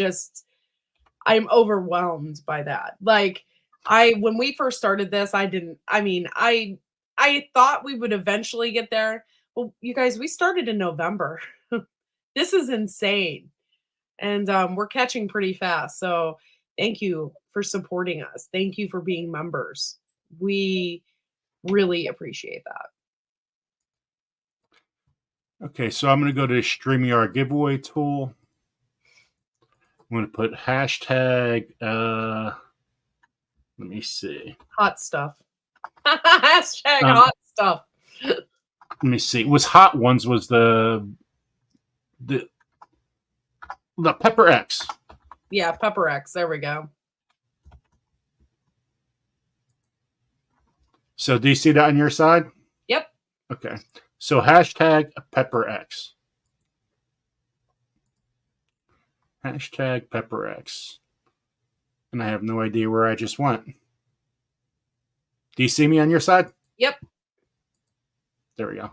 overwhelmed by that. Like, when we first started this, I thought we would eventually get there. Well, you guys, we started in November. This is insane. And we're catching pretty fast. So thank you for supporting us. Thank you for being members. We really appreciate that. Okay, so I'm going to go to the StreamYard giveaway tool. I'm going to put hashtag, let me see. Hot stuff. Hashtag hot stuff. Let me see. Was hot ones was the Pepper X. Yeah, Pepper X. There we go. So do you see that on your side? Yep. Okay. So hashtag Pepper X. Hashtag Pepper X. And I have no idea where I just went. Do you see me on your side? Yep. There we go.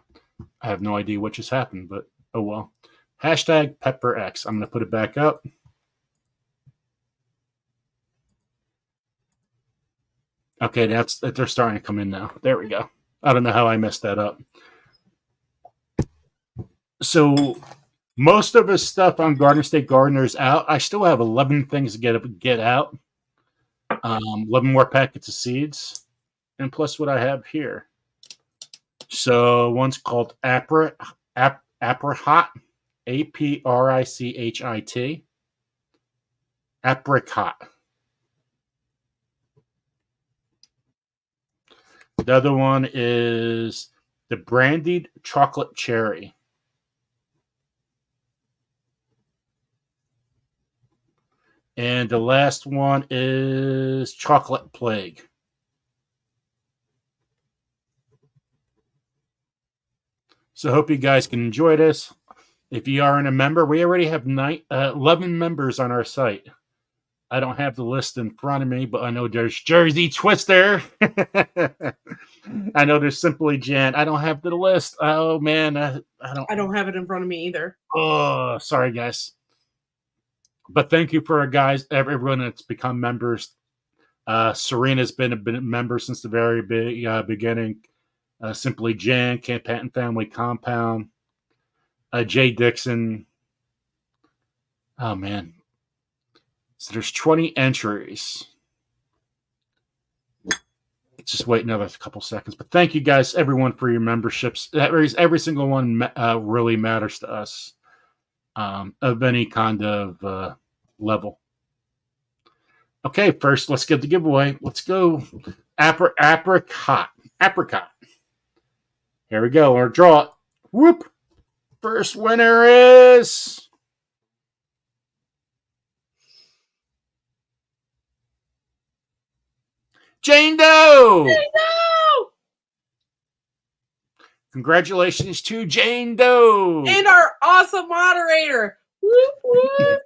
I have no idea what just happened, but oh well. Hashtag Pepper X. I'm going to put it back up. Okay, they're starting to come in now. There we go. I don't know how I messed that up. So most of the stuff on Garden State Gardener is out. I still have 11 things to get out. 11 more packets of seeds. And plus what I have here. So one's called Apricot. APRICHIT. Apricot. The other one is the brandied chocolate cherry. And the last one is chocolate plague. So I hope you guys can enjoy this. If you aren't a member, we already have 11 members on our site. I don't have the list in front of me, but I know there's Jersey Twister. I know there's Simply Jan. I don't have the list. Oh man, I don't have it in front of me either. Oh, sorry guys. But thank you for everyone that's become members. Serena's been a member since the very beginning. Simply Jan, Camp Patton Family Compound, Jay Dixon. Oh man. So there's 20 entries. Just wait another couple seconds. But thank you guys, everyone, for your memberships. Every single one really matters to us of any kind of level. Okay, first let's get the giveaway. Let's go. Apricot. Here we go. Our draw it. Whoop. First winner is Jane Doe. Jane Doe. Congratulations to Jane Doe. And our awesome moderator. Whoop, whoop.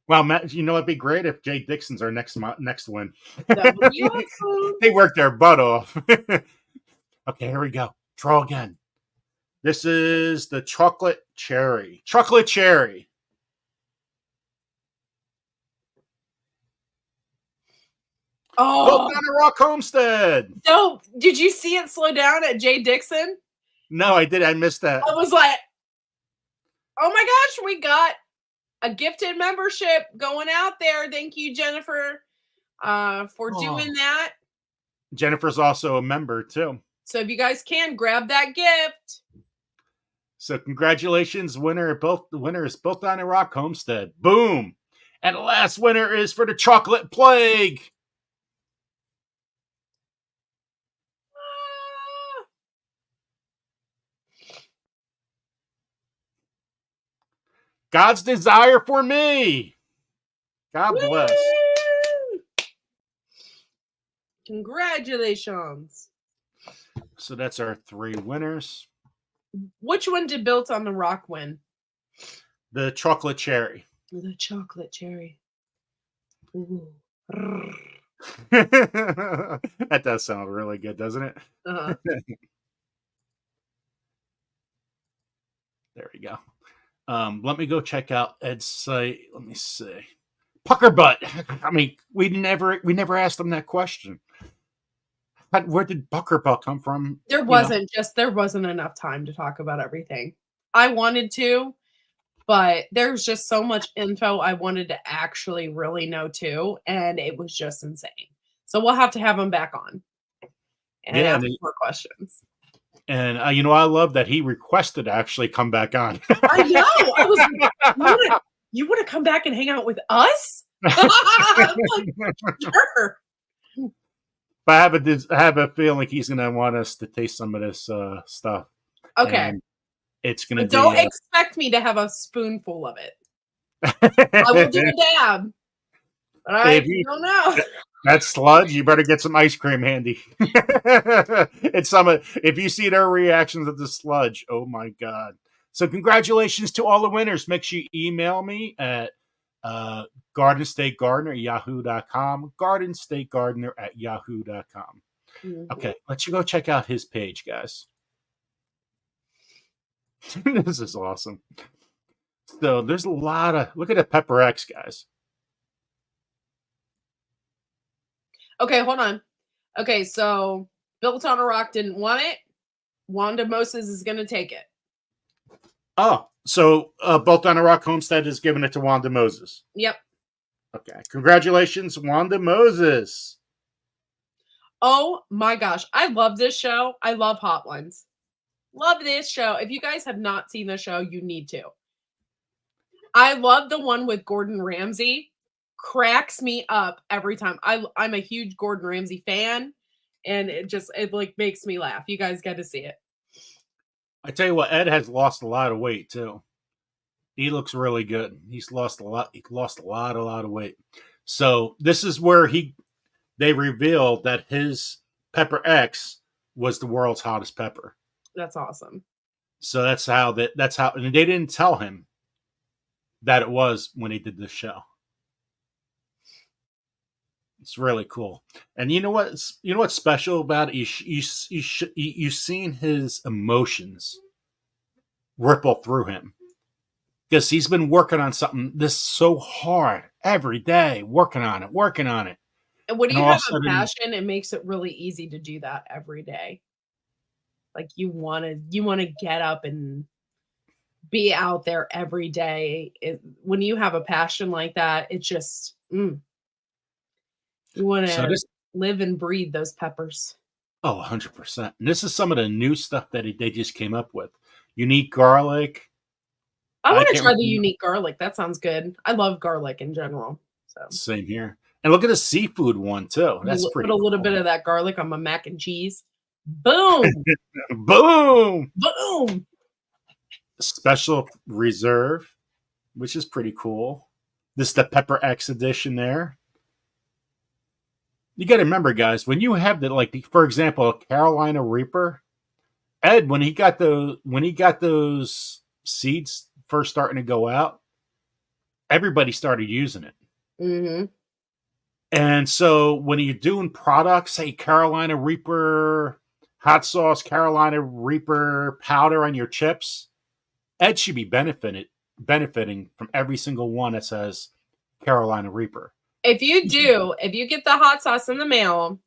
Well, Matt, you know it'd be great if Jay Dixon's our next win. That would be awesome. They worked their butt off. Okay, here we go. Draw again. This is the chocolate cherry. Chocolate cherry. Oh, Down at Rock Homestead. No, did you see it slow down at Jay Dixon? No, I did. I missed that. I was like, oh my gosh, we got a gifted membership going out there. Thank you, Jennifer, for doing that. Jennifer's also a member, too. So if you guys can, grab that gift. So congratulations, winner. The winner is both down at Rock Homestead. Boom. And the last winner is for the chocolate plague. God's desire for me. God bless. Woo! Congratulations. So that's our 3 winners. Which one did Built on the Rock win? The chocolate cherry. The chocolate cherry. Ooh. That does sound really good, doesn't it? Uh-huh. There we go. Let me go check out Ed's site. Let me see. Pucker butt. I mean, we never asked him that question. Where did Pucker butt come from? There wasn't enough time to talk about everything. I wanted to, but there's just so much info I wanted to actually really know too, and it was just insane. So we'll have to have him back on and Yeah, ask more questions. and I love that he requested to actually come back on. I know. I was like, you want to come back and hang out with us? I'm like, sure. But I have a feeling he's going to want us to taste some of this stuff. Okay. And it's going to But don't expect me to have a spoonful of it. I will do a dab. But I don't know. That sludge, you better get some ice cream handy. It's if you see their reactions of the sludge, oh my God. So congratulations to all the winners. Make sure you email me at gardenstategardener@yahoo.com, gardenstategardener@yahoo.com. Okay, let's go check out his page, guys. This is awesome. So there's a lot of, look at the Pepper X, guys. Okay, hold on. Okay, so Built on a Rock didn't want it. Wanda Moses is going to take it. Oh, so Built on a Rock Homestead is giving it to Wanda Moses. Yep. Okay, congratulations, Wanda Moses. Oh my gosh, I love this show. I love Hot Ones. Love this show. If you guys have not seen the show, you need to. I love the one with Gordon Ramsay. Cracks me up every time. I'm a huge Gordon Ramsay fan, and it like makes me laugh. You guys got to see it. I tell you what, Ed has lost a lot of weight too. He looks really good. He's lost a lot. He lost a lot of weight. So this is where they revealed that his Pepper X was the world's hottest pepper. That's awesome. So that's how, and they didn't tell him that it was when he did this show. It's really cool. And you know what's special about it? You've seen his emotions ripple through him, because he's been working on something this so hard every day, working on it. And when you have a passion, it makes it really easy to do that every day. Like you want to get up and be out there every day. When you have a passion like that, it just you want to live and breathe those peppers. Oh, 100%. And this is some of the new stuff that they just came up with. Unique garlic. I want to try the unique garlic. That sounds good. I love garlic in general. So same here. And look at the seafood one too. That's pretty. Put a little bit of that garlic on my mac and cheese. Boom. Boom. Boom. Special reserve, which is pretty cool. This is the Pepper X edition there. You got to remember, guys, when you have for example, a Carolina Reaper, Ed, when he got those seeds first starting to go out, everybody started using it. Mm-hmm. And so when you're doing products, say Carolina Reaper hot sauce, Carolina Reaper powder on your chips, Ed should be benefiting from every single one that says Carolina Reaper. If you get the hot sauce in the mail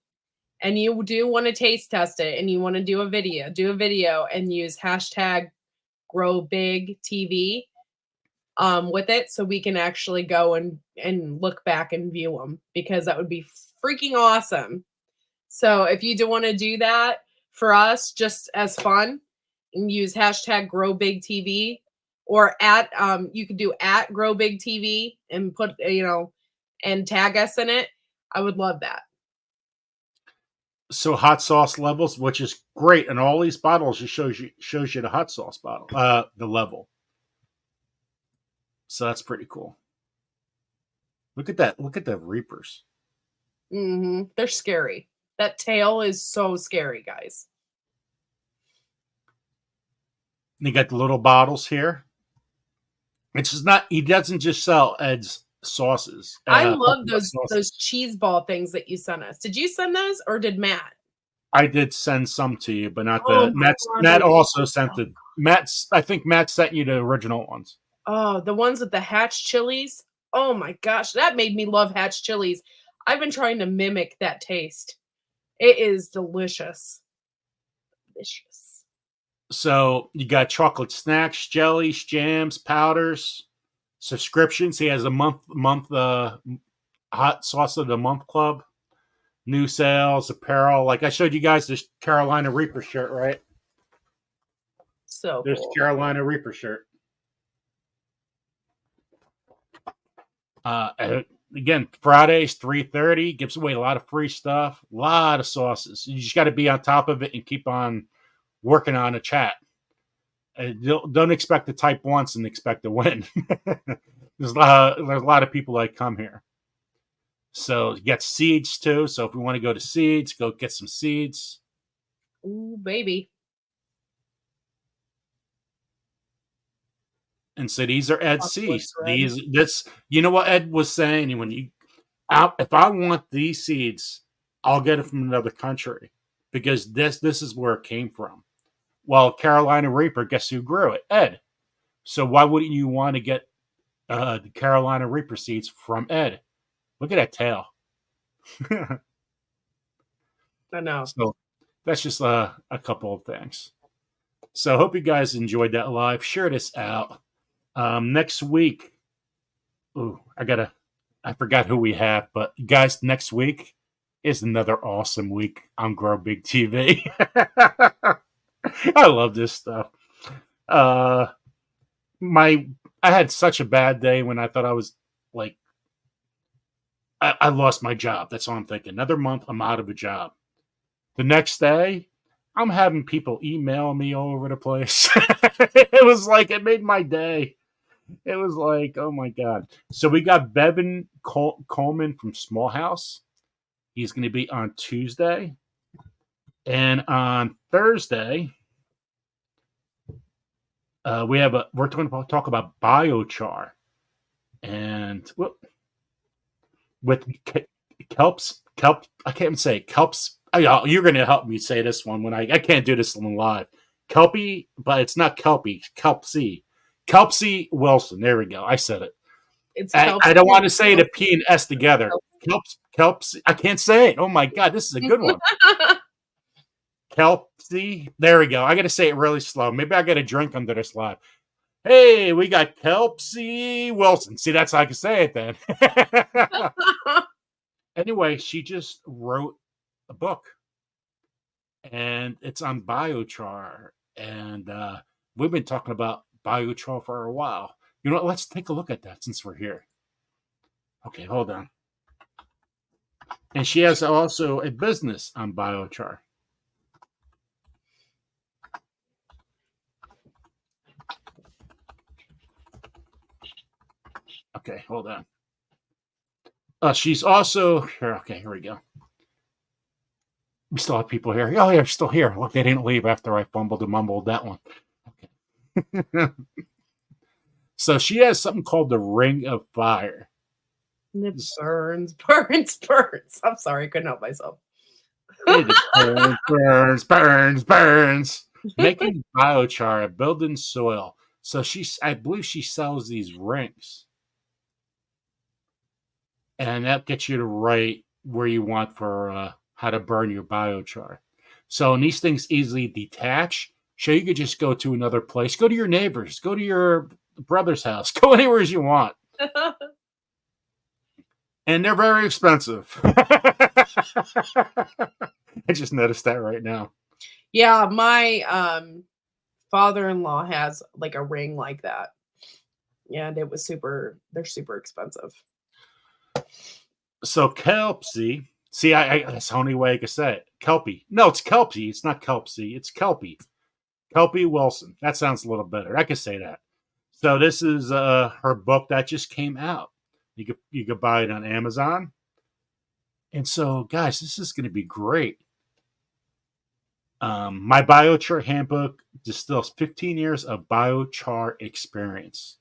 and you do want to taste test it and you want to do a video and use #GrowBigTV with it, so we can actually go and look back and view them, because that would be freaking awesome. So if you do want to do that for us, just as fun, and use #GrowBigTV, or you could do @GrowBigTV and put and tag us in it. I would love that. So hot sauce levels, which is great, and all these bottles just shows you the hot sauce bottle, the level. So that's pretty cool. Look at that. Look at the Reapers. Mm-hmm. They're scary. That tail is so scary, guys. And you got the little bottles here. It's just not. He doesn't just sell Ed's sauces. I love those cheese ball things that you sent us. Did you send those, or did Matt? I did send some to you, but not the Matt also sent the I think Matt sent you the original ones. Oh, the ones with the Hatch chilies. Oh my gosh, that made me love Hatch chilies. I've been trying to mimic that taste. It is delicious. Delicious. So you got chocolate snacks, jellies, jams, powders, subscriptions. He has a month hot sauce of the month club, new sales, apparel. Like I showed you guys this Carolina Reaper shirt, right? So There's cool. Carolina Reaper shirt. And again, Fridays 3:30 gives away a lot of free stuff, a lot of sauces. You just got to be on top of it and keep on working on a chat. Don't expect to type once and expect to win. there's a lot of people that come here. So you got seeds too. So if we want to go to seeds, go get some seeds. Ooh, baby. And so these are Ed's seeds. You know what Ed was saying? If I want these seeds, I'll get it from another country because this is where it came from. Well, Carolina Reaper, guess who grew it? Ed. So why wouldn't you want to get the Carolina Reaper seeds from Ed? Look at that tail. I know. So that's just a couple of things. So I hope you guys enjoyed that live. Share this out. Next week, I forgot who we have, but guys, next week is another awesome week on Grow Big TV. I love this stuff. I had such a bad day when I thought I was like, I lost my job. That's all I'm thinking. Another month, I'm out of a job. The next day, I'm having people email me all over the place. It was like, it made my day. It was like, oh my God. So we got Bevan Coleman from Small House. He's going to be on Tuesday. And on Thursday, we're talk about biochar. And with kelp, I can't even say kelps. You're going to help me say this one when I can't do this live. Kelpie, but it's not Kelpie, Kelpsy. Kelpsy Wilson. There we go. I said it. I don't want to say the P and S together. Kelpsy. I can't say it. Oh my God, this is a good one. Kelpsy. There we go. I got to say it really slow. Maybe I got to drink under this live. Hey, we got Kelpsy Wilson. See, that's how I can say it then. Anyway, she just wrote a book. And it's on biochar. And we've been talking about biochar for a while. You know what? Let's take a look at that since we're here. Okay, hold on. And she has also a business on biochar. Okay, hold on. She's also here. Okay, here we go. We still have people here. Oh, yeah, still here. Look, they didn't leave after I fumbled and mumbled that one. Okay. So she has something called the Ring of Fire. It burns, burns, burns. I'm sorry, I couldn't help myself. burns. Making biochar, building soil. So I believe she sells these rings. And that gets you to right where you want for how to burn your biochar. So, and these things easily detach. So you could just go to another place. Go to your neighbors. Go to your brother's house. Go anywhere you want. And they're very expensive. I just noticed that right now. Yeah, my father-in-law has like a ring like that. And it was they're super expensive. So Kelpsy, see, that's the only way I can say it. Kelpie. No, it's Kelpsy. It's not Kelpsy. It's Kelpie. Kelpie Wilson. That sounds a little better. I could say that. So this is her book that just came out. You could buy it on Amazon. And so, guys, this is going to be great. My biochar handbook distills 15 years of biochar experience.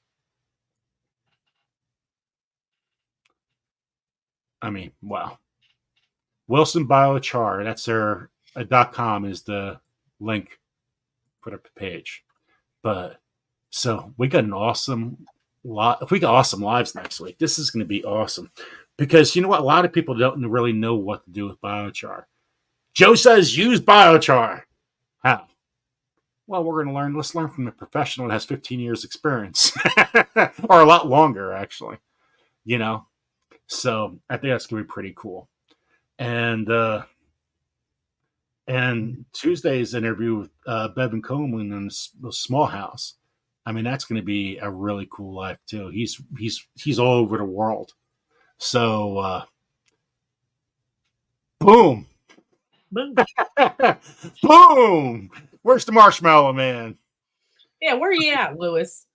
I mean, wow. Wilson Biochar, that's their .com is the link for the page. But so we got an awesome lot. If we got awesome lives next week, this is going to be awesome. Because you know what? A lot of people don't really know what to do with biochar. Joe says use biochar. How? Well, we're going to learn. Let's learn from the professional that has 15 years experience, or a lot longer, actually. You know, so I think that's going to be pretty cool. And Tuesday's interview with Bevan Coleman in the Small House. I mean, that's going to be a really cool life too. He's all over the world. So, boom, Boom. boom. Where's the Marshmallow Man? Yeah, where are you at, Lewis?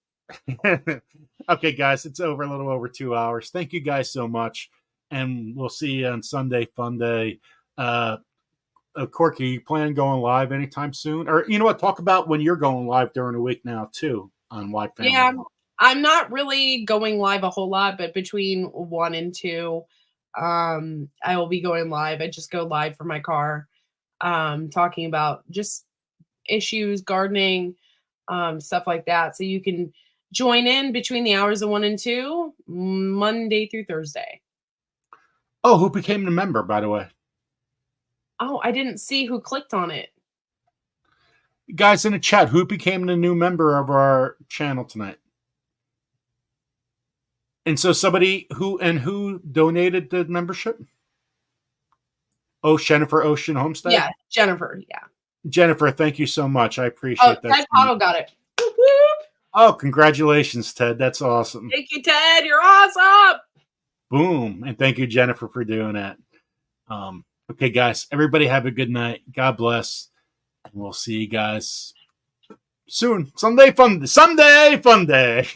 Okay, guys, it's over a little over 2 hours. Thank you guys so much, and we'll see you on Sunday Fun Day. Corky, you plan on going live anytime soon? Or you know what? Talk about when you're going live during the week now too on White Family. Yeah, I'm not really going live a whole lot, but between 1 and 2, I will be going live. I just go live from my car, talking about just issues, gardening, stuff like that. So you can join in between the hours of 1 and 2, Monday through Thursday. Oh, who became the member, by the way? Oh, I didn't see who clicked on it. Guys in the chat, who became the new member of our channel tonight? And so somebody who donated the membership? Oh, Jennifer Ocean Homestead? Yeah, Jennifer. Yeah. Jennifer, thank you so much. I appreciate that. Ted Pottle got it. Whoop, whoop. Oh, congratulations, Ted. That's awesome. Thank you, Ted. You're awesome. Boom. And thank you, Jennifer, for doing that. Okay, guys, everybody have a good night. God bless. And we'll see you guys soon. Sunday fun day.